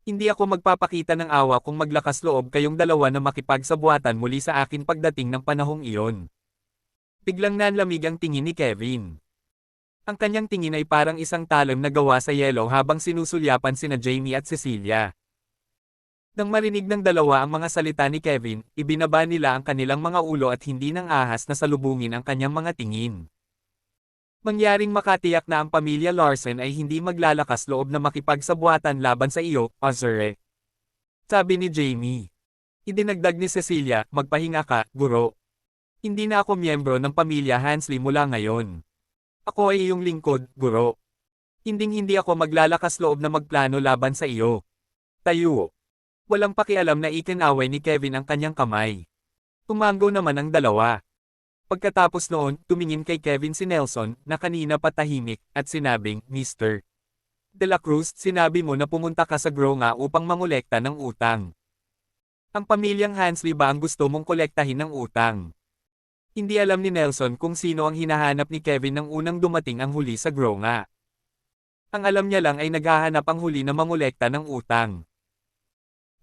Hindi ako magpapakita ng awa kung maglakas loob kayong dalawa na makipagsabuatan muli sa akin pagdating ng panahong iyon. Biglang nanlamig ang tingin ni Kevin. Ang kanyang tingin ay parang isang talon na gawa sa yelo habang sinusulyapan sina Jamie at Cecilia. Nang marinig ng dalawa ang mga salita ni Kevin, ibinaba nila ang kanilang mga ulo at hindi nang ahas na salubungin ang kanyang mga tingin. Mangyaring makatiyak na ang pamilya Larson ay hindi maglalakas loob na makipagsabuatan laban sa iyo, Azure. Sabi ni Jamie. Idinagdag ni Cecilia, magpahinga ka, guro. Hindi na ako miyembro ng pamilya Hansley mula ngayon. Ako ay iyong lingkod, guro. Hinding-hindi ako maglalakas loob na magplano laban sa iyo. Tayo. Walang pakialam na ikinaway ni Kevin ang kanyang kamay. Tumango naman ang dalawa. Pagkatapos noon, tumingin kay Kevin si Nelson, na kanina patahimik, at sinabing, Mr. De La Cruz, sinabi mo na pumunta ka sa Gronga upang mangolekta ng utang. Ang pamilyang Hansley ba ang gusto mong kolektahin ng utang? Hindi alam ni Nelson kung sino ang hinahanap ni Kevin nang unang dumating ang huli sa Gronga. Ang alam niya lang ay naghahanap ang huli na mangolekta ng utang.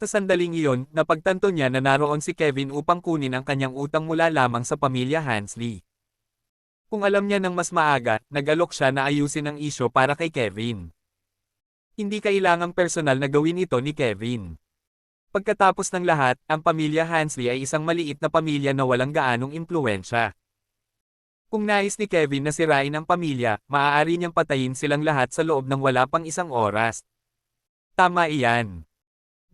Sa sandaling iyon, napagtanto niya na naroon si Kevin upang kunin ang kanyang utang mula lamang sa pamilya Hansley. Kung alam niya ng mas maaga, nag-alok siya na ayusin ang isyo para kay Kevin. Hindi kailangang personal na gawin ito ni Kevin. Pagkatapos ng lahat, ang pamilya Hansley ay isang maliit na pamilya na walang gaanong impluwensya. Kung nais ni Kevin na sirain ang pamilya, maaari niyang patayin silang lahat sa loob ng wala pang isang oras. Tama iyan.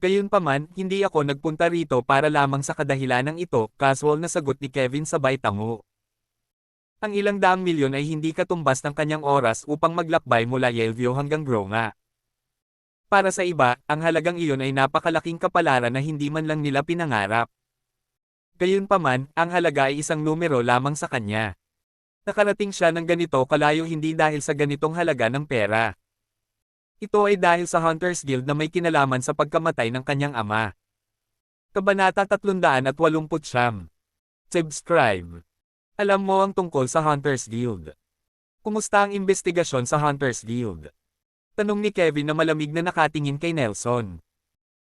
Gayunpaman, hindi ako nagpunta rito para lamang sa kadahilanang ito, casual na sagot ni Kevin sabay tango. Ang ilang daang milyon ay hindi katumbas ng kanyang oras upang maglakbay mula Yellview hanggang Gronga. Para sa iba, ang halagang iyon ay napakalaking kapalaran na hindi man lang nila pinangarap. Gayunpaman, ang halaga ay isang numero lamang sa kanya. Nakarating siya ng ganito kalayo hindi dahil sa ganitong halaga ng pera. Ito ay dahil sa Hunters Guild na may kinalaman sa pagkamatay ng kanyang ama. Kabanata 389. Subscribe. Alam mo ang tungkol sa Hunters Guild. Kumusta ang investigasyon sa Hunters Guild? Tanong ni Kevin na malamig na nakatingin kay Nelson.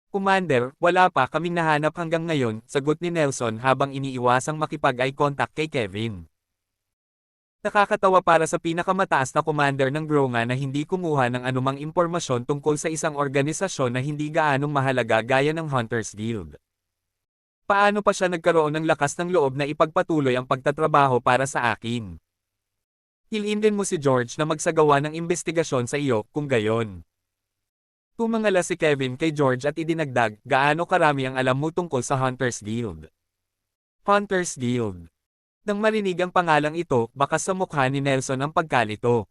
Commander, wala pa kaming nahanap hanggang ngayon, sagot ni Nelson habang iniiwasang makipag-eye contact kay Kevin. Nakakatawa para sa pinakamataas na commander ng Gronga na hindi kumuha ng anumang impormasyon tungkol sa isang organisasyon na hindi gaanong mahalaga gaya ng Hunters Guild. Paano pa siya nagkaroon ng lakas ng loob na ipagpatuloy ang pagtatrabaho para sa akin? Hilin din mo si George na magsagawa ng investigasyon sa iyo, kung gayon. Tumangala si Kevin kay George at idinagdag, gaano karami ang alam mo tungkol sa Hunters Guild? Hunters Guild. Nang marinig ang pangalang ito, bakas sa mukha ni Nelson ang pagkalito.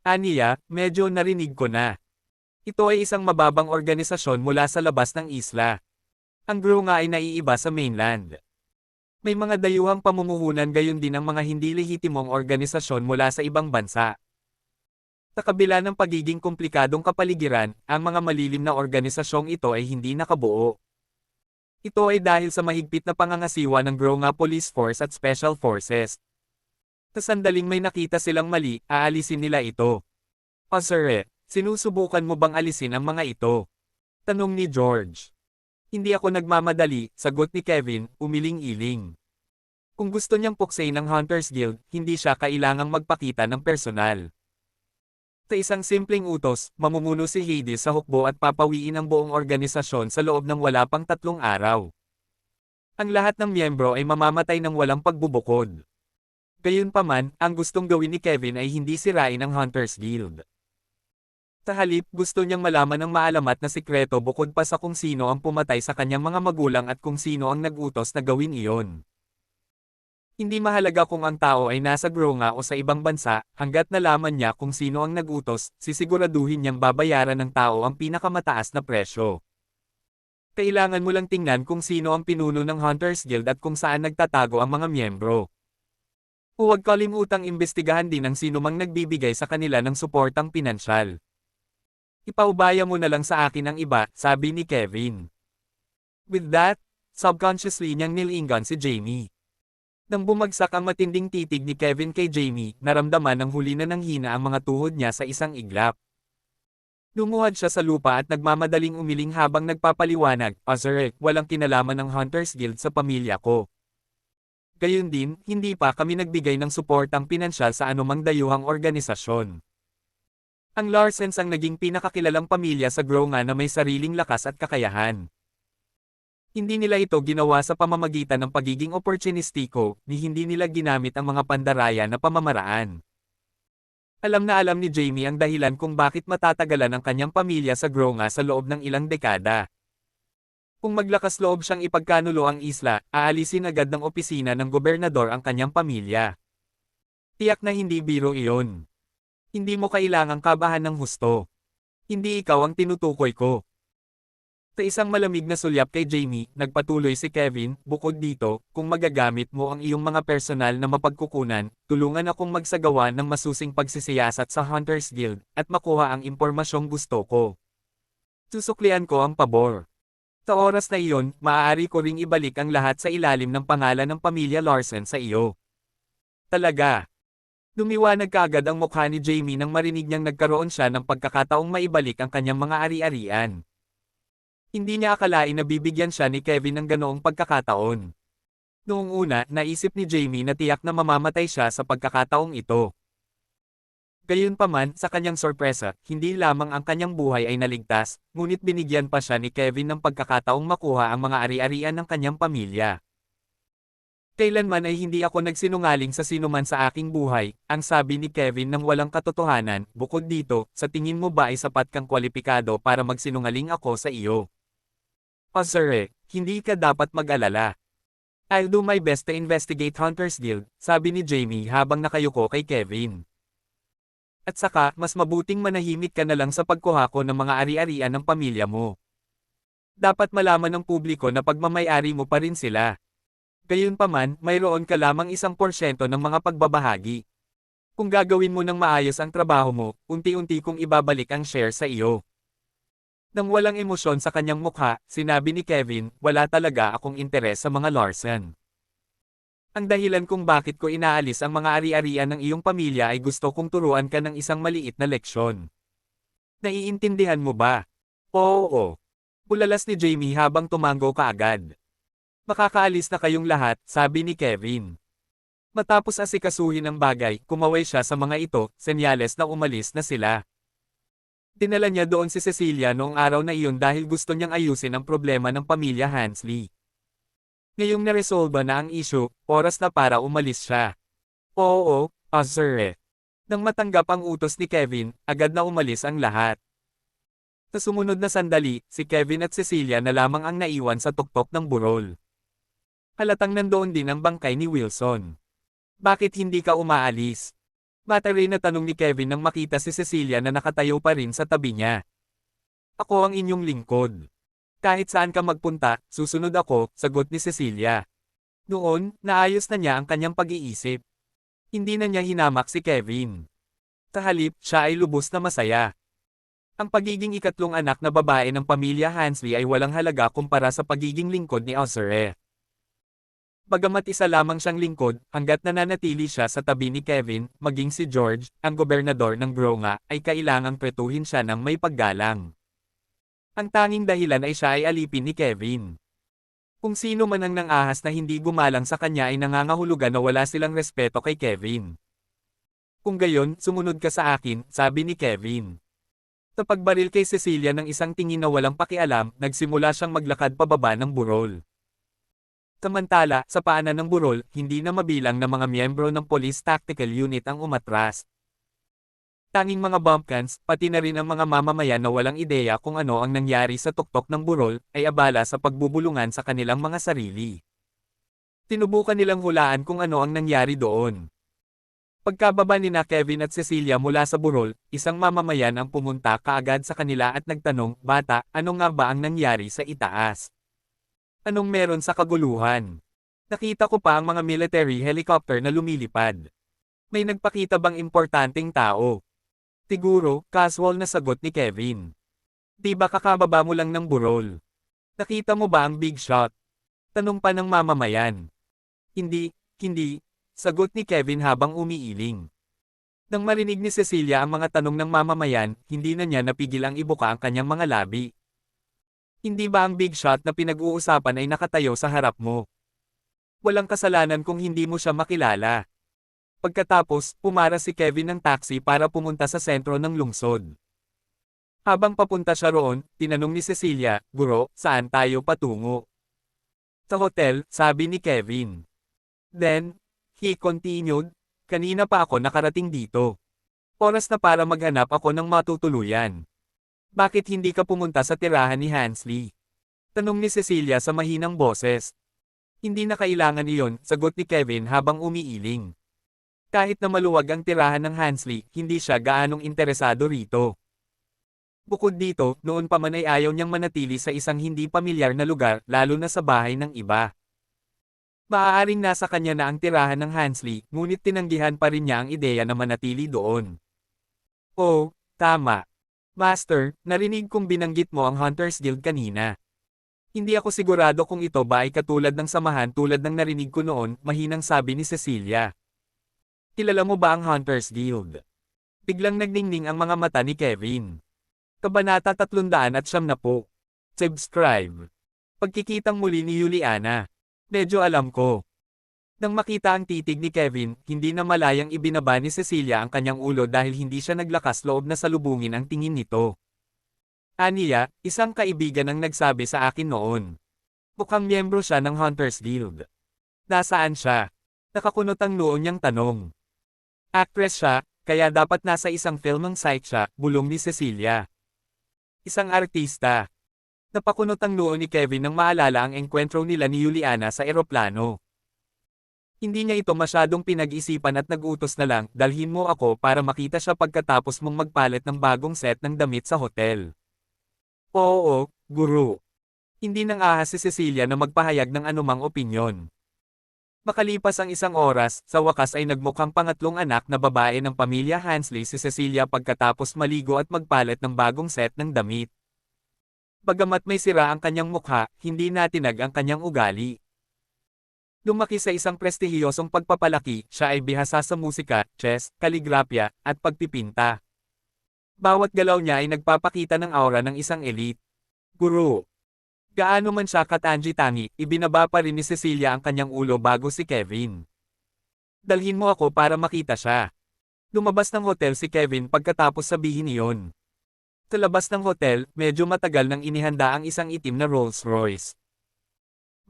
Aniya, medyo narinig ko na. Ito ay isang mababang organisasyon mula sa labas ng isla. Ang Gronga ay naiiba sa mainland. May mga dayuhang pamumuhunan gayon din ang mga hindi lehitimong organisasyon mula sa ibang bansa. Sa kabila ng pagiging komplikadong kapaligiran, ang mga malilim na organisasyong ito ay hindi nakabuo. Ito ay dahil sa mahigpit na pangangasiwa ng Gronga Police Force at Special Forces. Sa sandaling may nakita silang mali, aalisin nila ito. O sir, sinusubukan mo bang alisin ang mga ito? Tanong ni George. Hindi ako nagmamadali, sagot ni Kevin, umiling-iling. Kung gusto niyang puksain ng Hunters Guild, hindi siya kailangang magpakita ng personal. Sa isang simpleng utos, mamumuno si Hades sa hukbo at papawiin ang buong organisasyon sa loob ng wala pang 3 araw. Ang lahat ng miyembro ay mamamatay ng walang pagbubukod. Gayunpaman, ang gustong gawin ni Kevin ay hindi sirain ang Hunters Guild. Sa halip, gusto niyang malaman ang maalamat na sikreto bukod pa sa kung sino ang pumatay sa kanyang mga magulang at kung sino ang nag-utos na gawin iyon. Hindi mahalaga kung ang tao ay nasa Gronga o sa ibang bansa, hanggat nalaman niya kung sino ang nag-utos, sisiguraduhin niyang babayaran ng tao ang pinakamataas na presyo. Kailangan mo lang tingnan kung sino ang pinuno ng Hunters Guild at kung saan nagtatago ang mga miyembro. Huwag kalimutang imbestigahan din ang sinumang nagbibigay sa kanila ng suportang pinansyal. Ipaubaya mo na lang sa akin ang iba, sabi ni Kevin. With that, subconsciously niyang nilingan si Jamie. Nang bumagsak ang matinding titig ni Kevin kay Jamie, naramdaman ng huli na nanghina ang mga tuhod niya sa isang iglap. Lumuhad siya sa lupa at nagmamadaling umiling habang nagpapaliwanag, "O sir, walang kinalaman ng Hunters Guild sa pamilya ko. Gayun din, hindi pa kami nagbigay ng suportang pinansyal sa anumang dayuhang organisasyon." Ang Larsens ang naging pinakakilalang pamilya sa Gronga na may sariling lakas at kakayahan. Hindi nila ito ginawa sa pamamagitan ng pagiging opportunistiko, ni hindi nila ginamit ang mga pandaraya na pamamaraan. Alam na alam ni Jamie ang dahilan kung bakit matatagalan ang kanyang pamilya sa Gronga sa loob ng ilang dekada. Kung maglakas loob siyang ipagkanulo ang isla, aalisin agad ng opisina ng gobernador ang kanyang pamilya. Tiyak na hindi biro iyon. Hindi mo kailangang kabahan ng husto. Hindi ikaw ang tinutukoy ko. Sa isang malamig na sulyap kay Jamie, nagpatuloy si Kevin, bukod dito, kung magagamit mo ang iyong mga personal na mapagkukunan, tulungan akong magsagawa ng masusing pagsisiyasat sa Hunters Guild, at makuha ang impormasyong gusto ko. Susuklian ko ang pabor. Sa oras na iyon, maaari ko ring ibalik ang lahat sa ilalim ng pangalan ng pamilya Larsen sa iyo. Talaga. Lumiwanag kaagad ang mukha ni Jamie nang marinig niyang nagkaroon siya ng pagkakataong maibalik ang kanyang mga ari-arian. Hindi niya akalain na bibigyan siya ni Kevin ng ganoong pagkakataon. Noong una, naisip ni Jamie na tiyak na mamamatay siya sa pagkakataong ito. Gayunpaman, sa kanyang sorpresa, hindi lamang ang kanyang buhay ay naligtas, ngunit binigyan pa siya ni Kevin ng pagkakataong makuha ang mga ari-arian ng kanyang pamilya. Kailanman ay hindi ako nagsinungaling sa sinuman sa aking buhay, ang sabi ni Kevin nang walang katotohanan. Bukod dito, sa tingin mo ba ay sapat kang kwalipikado para magsinungaling ako sa iyo? Sir, hindi ka dapat mag-alala. I'll do my best to investigate Hunters Guild, sabi ni Jamie habang nakayuko kay Kevin. At saka, mas mabuting manahimik ka na lang sa pagkuha ko ng mga ari-arian ng pamilya mo. Dapat malaman ng publiko na pagmamayari mo pa rin sila. Gayunpaman, mayroon ka lamang 1% ng mga pagbabahagi. Kung gagawin mo ng maayos ang trabaho mo, unti-unti kong ibabalik ang share sa iyo. Nang walang emosyon sa kanyang mukha, sinabi ni Kevin, wala talaga akong interes sa mga Larsen. Ang dahilan kung bakit ko inaalis ang mga ari-arian ng iyong pamilya ay gusto kong turuan ka ng isang maliit na leksyon. Naiintindihan mo ba? Oo. Bulalas ni Jamie habang tumango kaagad. Makakaalis na kayong lahat, sabi ni Kevin. Matapos asikasuhin ang bagay, kumaway siya sa mga ito, senyales na umalis na sila. Dinala niya doon si Cecilia noong araw na iyon dahil gusto niyang ayusin ang problema ng pamilya Hansley. Ngayong naresolba na ang issue, oras na para umalis siya. Oo, sir. Nang matanggap ang utos ni Kevin, agad na umalis ang lahat. Sa sumunod na sandali, si Kevin at Cecilia na lamang ang naiwan sa tuktok ng burol. Halatang nandoon din ang bangkay ni Wilson. Bakit hindi ka umaalis? Mataray na tanong ni Kevin nang makita si Cecilia na nakatayo pa rin sa tabi niya. Ako ang inyong lingkod. Kahit saan ka magpunta, susunod ako, sagot ni Cecilia. Noon, naayos na niya ang kanyang pag-iisip. Hindi na niya hinamak si Kevin. Sa halip, siya ay lubos na masaya. Ang pagiging ikatlong anak na babae ng pamilya Hansley ay walang halaga kumpara sa pagiging lingkod ni Ozure. Bagamat isa lamang siyang lingkod, hanggat nananatili siya sa tabi ni Kevin, maging si George, ang gobernador ng Gronga, ay kailangang pretuhin siya ng may paggalang. Ang tanging dahilan ay siya ay alipin ni Kevin. Kung sino man ang nangahas na hindi gumalang sa kanya ay nangangahulugan na wala silang respeto kay Kevin. Kung gayon, sumunod ka sa akin, sabi ni Kevin. Sa pagbaril kay Cecilia ng isang tingin na walang pakialam, nagsimula siyang maglakad pababa ng burol. Samantala, sa paanan ng burol, hindi na mabilang na mga miyembro ng Police Tactical Unit ang umatras. Tanging mga bumpkins, pati na rin ang mga mamamayan na walang ideya kung ano ang nangyari sa tuktok ng burol, ay abala sa pagbubulungan sa kanilang mga sarili. Tinubukan nilang hulaan kung ano ang nangyari doon. Pagkababa ni na Kevin at Cecilia mula sa burol, isang mamamayan ang pumunta kaagad sa kanila at nagtanong, "Bata, ano nga ba ang nangyari sa itaas? Anong meron sa kaguluhan? Nakita ko pa ang mga military helicopter na lumilipad. May nagpakita bang importanteng tao?" Siguro, casual na sagot ni Kevin. Di ba kakababa mo lang ng burol? Nakita mo ba ang big shot? Tanong pa ng mamamayan. Hindi, sagot ni Kevin habang umiiling. Nang marinig ni Cecilia ang mga tanong ng mamamayan, hindi na niya napigil ang ibuka ang kanyang mga labi. Hindi ba ang big shot na pinag-uusapan ay nakatayo sa harap mo? Walang kasalanan kung hindi mo siya makilala. Pagkatapos, pumara si Kevin ng taxi para pumunta sa sentro ng lungsod. Habang papunta siya roon, tinanong ni Cecilia, "Guro, saan tayo patungo?" "Sa hotel," sabi ni Kevin. Then, he continued, "Kanina pa ako nakarating dito. Oras na para maghanap ako ng matutuluyan. Bakit hindi ka pumunta sa tirahan ni Hansley?" Tanong ni Cecilia sa mahinang boses. "Hindi na kailangan iyon," sagot ni Kevin habang umiiling. Kahit na maluwag ang tirahan ng Hansley, hindi siya gaanong interesado rito. Bukod dito, noon pa man ay ayaw niyang manatili sa isang hindi pamilyar na lugar, lalo na sa bahay ng iba. Maaaring nasa kanya na ang tirahan ng Hansley, ngunit tinanggihan pa rin niya ang ideya na manatili doon. Oh, tama. Master, narinig kong binanggit mo ang Hunters Guild kanina. Hindi ako sigurado kung ito ba ay katulad ng samahan tulad ng narinig ko noon, mahinang sabi ni Cecilia. Kilala mo ba ang Hunters Guild? Biglang nagningning ang mga mata ni Kevin. Kabanata 390. Subscribe. Pagkikitang muli ni Juliana. Medyo alam ko. Nang makita ang titig ni Kevin, hindi na malayang ibinaba ni Cecilia ang kanyang ulo dahil hindi siya naglakas loob na salubungin ang tingin nito. Aniya, isang kaibigan ang nagsabi sa akin noon. Mukhang miyembro siya ng Hunters Guild. Nasaan siya? Nakakunot ang noo niyang tanong. Actress siya, kaya dapat nasa isang film ng site siya, bulong ni Cecilia. Isang artista. Napakunot ang noo ni Kevin nang maalala ang engkwentro nila ni Juliana sa eroplano. Hindi niya ito masyadong pinag-isipan at nag-utos na lang, dalhin mo ako para makita siya pagkatapos mong magpalit ng bagong set ng damit sa hotel. Oo, guru. Hindi nang ahas si Cecilia na magpahayag ng anumang opinyon. Makalipas ang isang oras, sa wakas ay nagmukhang pangatlong anak na babae ng pamilya Hansley si Cecilia pagkatapos maligo at magpalit ng bagong set ng damit. Bagamat may sira ang kanyang mukha, hindi natinag ang kanyang ugali. Lumaki sa isang prestihiyosong pagpapalaki, siya ay bihasa sa musika, chess, kaligrapya, at pagpipinta. Bawat galaw niya ay nagpapakita ng aura ng isang elite. Guru. Gaano man siya katangi-tangi, ibinaba pa rin ni Cecilia ang kanyang ulo bago si Kevin. Dalhin mo ako para makita siya. Lumabas ng hotel si Kevin pagkatapos sabihin iyon. Sa labas ng hotel, medyo matagal nang inihanda ang isang itim na Rolls Royce.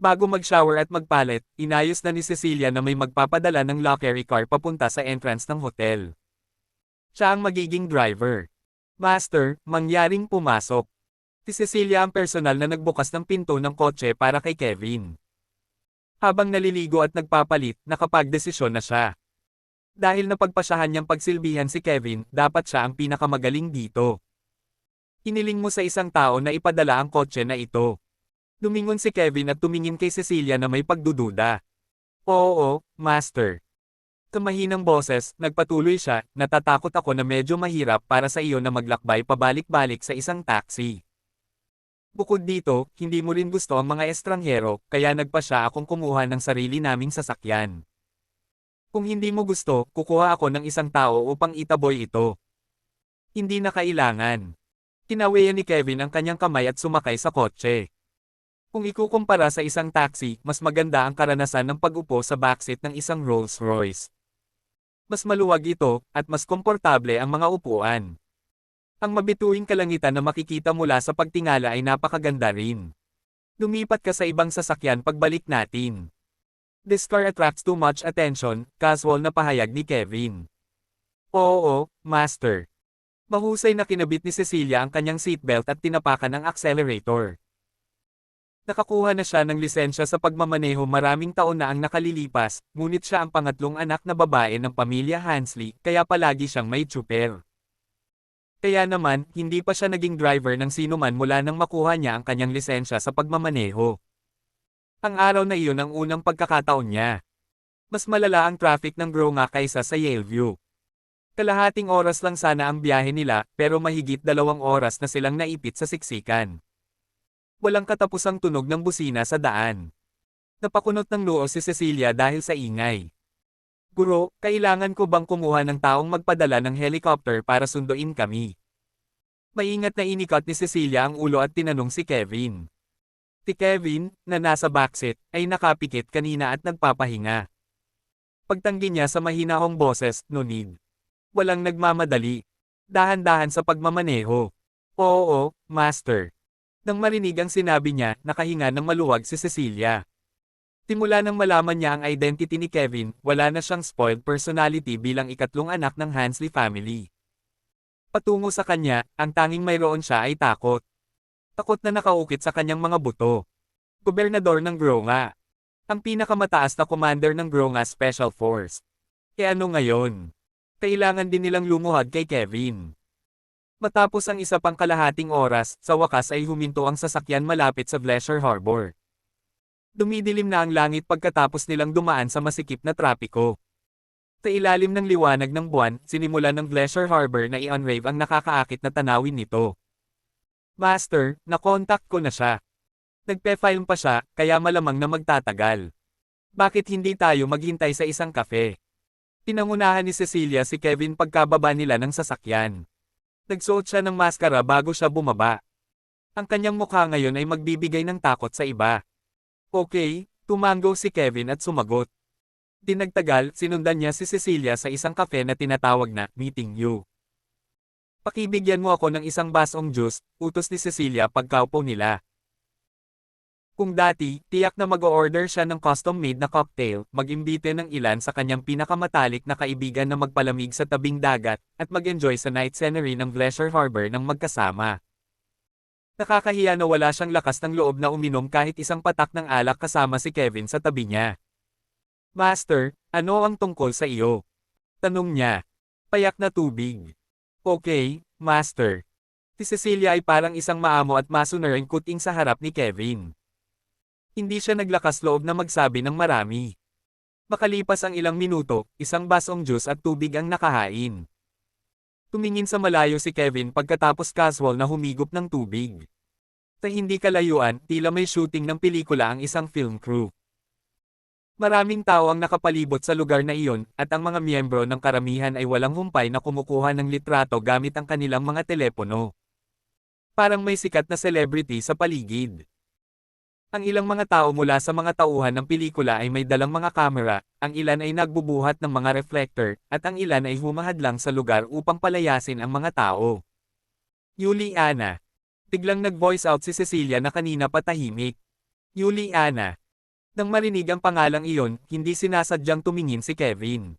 Bago mag-shower at magpalit, inayos na ni Cecilia na may magpapadala ng luxury car papunta sa entrance ng hotel. Siya ang magiging driver. Master, mangyaring pumasok. Si Cecilia ang personal na nagbukas ng pinto ng kotse para kay Kevin. Habang naliligo at nagpapalit, nakapagdesisyon na siya. Dahil napagpasyahan niyang pagsilbihan si Kevin, dapat siya ang pinakamagaling dito. Hiniling mo sa isang tao na ipadala ang kotse na ito. Lumingon si Kevin at tumingin kay Cecilia na may pagdududa. Oo, Master. Sa mahinang boses, nagpatuloy siya, natatakot ako na medyo mahirap para sa iyo na maglakbay pabalik-balik sa isang taxi. Bukod dito, hindi mo rin gusto ang mga estranghero, kaya nagpasya akong kumuha ng sarili naming sasakyan. Kung hindi mo gusto, kukuha ako ng isang tao upang itaboy ito. Hindi na kailangan. Kinawian ni Kevin ang kanyang kamay at sumakay sa kotse. Kung ikukumpara sa isang taxi, mas maganda ang karanasan ng pag-upo sa backseat ng isang Rolls Royce. Mas maluwag ito, at mas komportable ang mga upuan. Ang mabituing kalangitan na makikita mula sa pagtingala ay napakaganda rin. Lumipat ka sa ibang sasakyan pagbalik natin. This car attracts too much attention, casual na pahayag ni Kevin. Oo, Master. Mahusay na kinabit ni Cecilia ang kanyang seatbelt at tinapakan ang accelerator. Nakakuha na siya ng lisensya sa pagmamaneho maraming taon na ang nakalilipas, ngunit siya ang pangatlong anak na babae ng pamilya Hansley, kaya palagi siyang may tsuper. Kaya naman, hindi pa siya naging driver ng sinuman mula nang makuha niya ang kanyang lisensya sa pagmamaneho. Ang araw na iyon ang unang pagkakataon niya. Mas malala ang traffic ng Gronga kaysa sa Yaleview. Kalahating oras lang sana ang biyahe nila, pero mahigit 2 oras na silang naipit sa siksikan. Walang katapusang tunog ng busina sa daan. Napakunot ng noo si Cecilia dahil sa ingay. Guro, kailangan ko bang kumuha ng taong magpadala ng helicopter para sunduin kami? Maingat na inikot ni Cecilia ang ulo at tinanong si Kevin. Si Kevin, na nasa backseat, ay nakapikit kanina at nagpapahinga. Pagtanggi niya sa mahinahong boses, no need. Walang nagmamadali. Dahan-dahan sa pagmamaneho. Oo, Master. Nang marinig ang sinabi niya, nakahinga ng maluwag si Cecilia. Simula nang malaman niya ang identity ni Kevin, wala na siyang spoiled personality bilang ikatlong anak ng Hansley family. Patungo sa kanya, ang tanging mayroon siya ay takot. Takot na nakaukit sa kanyang mga buto. Gobernador ng Gronga. Ang pinakamataas na commander ng Gronga Special Force. E ano ngayon? Kailangan din nilang lumuhad kay Kevin. Matapos ang isa pang kalahating oras, sa wakas ay huminto ang sasakyan malapit sa Glacier Harbor. Dumidilim na ang langit pagkatapos nilang dumaan sa masikip na trapiko. Sa ilalim ng liwanag ng buwan, sinimulan ng Glacier Harbor na i-unrave ang nakakaakit na tanawin nito. Master, nakontak ko na siya. Nagpe-film pa siya, kaya malamang na magtatagal. Bakit hindi tayo maghintay sa isang kafe? Pinangunahan ni Cecilia si Kevin pagkababa nila ng sasakyan. Nagsuot siya ng maskara bago siya bumaba. Ang kanyang mukha ngayon ay magbibigay ng takot sa iba. Okay, tumango si Kevin at sumagot. Di nagtagal, sinundan niya si Cecilia sa isang kafe na tinatawag na Meeting You. Pakibigyan mo ako ng isang basong juice, utos ni Cecilia pagkaupo nila. Kung dati, tiyak na mag-o-order siya ng custom-made na cocktail, mag-imbite ng ilan sa kanyang pinakamatalik na kaibigan na magpalamig sa tabing dagat, at mag-enjoy sa night scenery ng Glacier Harbor ng magkasama. Nakakahiya na wala siyang lakas ng loob na uminom kahit isang patak ng alak kasama si Kevin sa tabi niya. Master, ano ang tungkol sa iyo? Tanong niya. Payak na tubig. Okay, Master. Si Cecilia ay parang isang maamo at masunuring kuting sa harap ni Kevin. Hindi siya naglakas loob na magsabi ng marami. Makalipas ang ilang minuto, isang basong juice at tubig ang nakahain. Tumingin sa malayo si Kevin pagkatapos casual na humigop ng tubig. Sa hindi kalayuan, tila may shooting ng pelikula ang isang film crew. Maraming tao ang nakapalibot sa lugar na iyon, at ang mga miyembro ng karamihan ay walang humpay na kumukuha ng litrato gamit ang kanilang mga telepono. Parang may sikat na celebrity sa paligid. Ang ilang mga tao mula sa mga tauhan ng pelikula ay may dalang mga kamera, ang ilan ay nagbubuhat ng mga reflector, at ang ilan ay humahadlang sa lugar upang palayasin ang mga tao. Juliana. Biglang nag-voice out si Cecilia na kanina patahimik. Juliana. Nang marinig ang pangalang iyon, hindi sinasadyang tumingin si Kevin.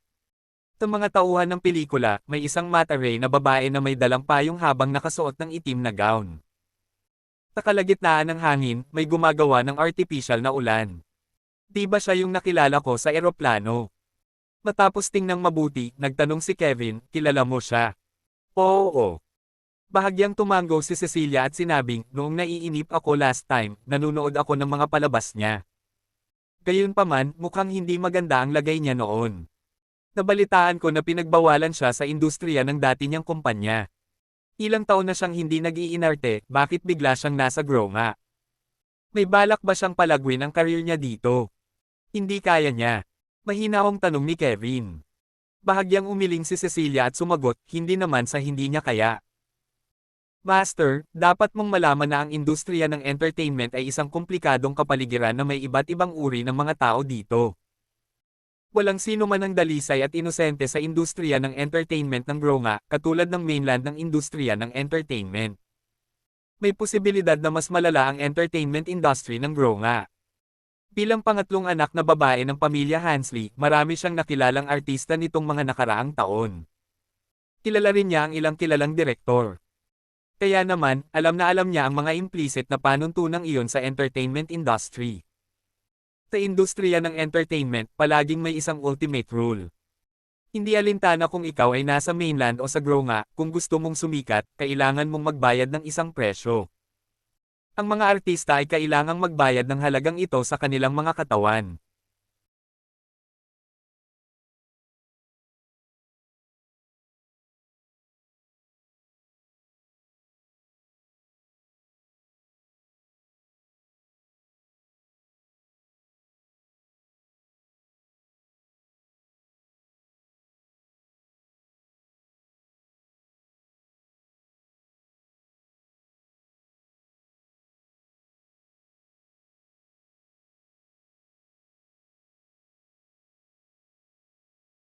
Sa mga tauhan ng pelikula, may isang mata ray na babae na may dalang payong habang nakasuot ng itim na gown. Sa kalagitnaan ng hangin, may gumagawa ng artificial na ulan. Di ba siya yung nakilala ko sa eroplano? Matapos tingnang mabuti, nagtanong si Kevin, kilala mo siya? Oo. Bahagyang tumango si Cecilia at sinabing, noong naiinip ako last time, nanunood ako ng mga palabas niya. Gayunpaman, mukhang hindi maganda ang lagay niya noon. Nabalitaan ko na pinagbawalan siya sa industriya ng dati niyang kumpanya. Ilang taon na siyang hindi nag-iinarte, bakit bigla siyang nasa grow nga? May balak ba siyang palagwin ang career niya dito? Hindi kaya niya. Mahinahong tanong ni Kevin. Bahagyang umiling si Cecilia at sumagot, hindi naman sa hindi niya kaya. Master, dapat mong malaman na ang industriya ng entertainment ay isang komplikadong kapaligiran na may iba't ibang uri ng mga tao dito. Walang sino man ang dalisay at inosente sa industriya ng entertainment ng Gronga, katulad ng mainland ng industriya ng entertainment. May posibilidad na mas malala ang entertainment industry ng Gronga. Bilang pangatlong anak na babae ng pamilya Hansley, marami siyang nakilalang artista nitong mga nakaraang taon. Kilala rin niya ang ilang kilalang direktor. Kaya naman, alam na alam niya ang mga implicit na panuntunang iyon sa entertainment industry. Sa industriya ng entertainment, palaging may isang ultimate rule. Hindi alintana kung ikaw ay nasa mainland o sa Gronga, kung gusto mong sumikat, kailangan mong magbayad ng isang presyo. Ang mga artista ay kailangang magbayad ng halagang ito sa kanilang mga katawan.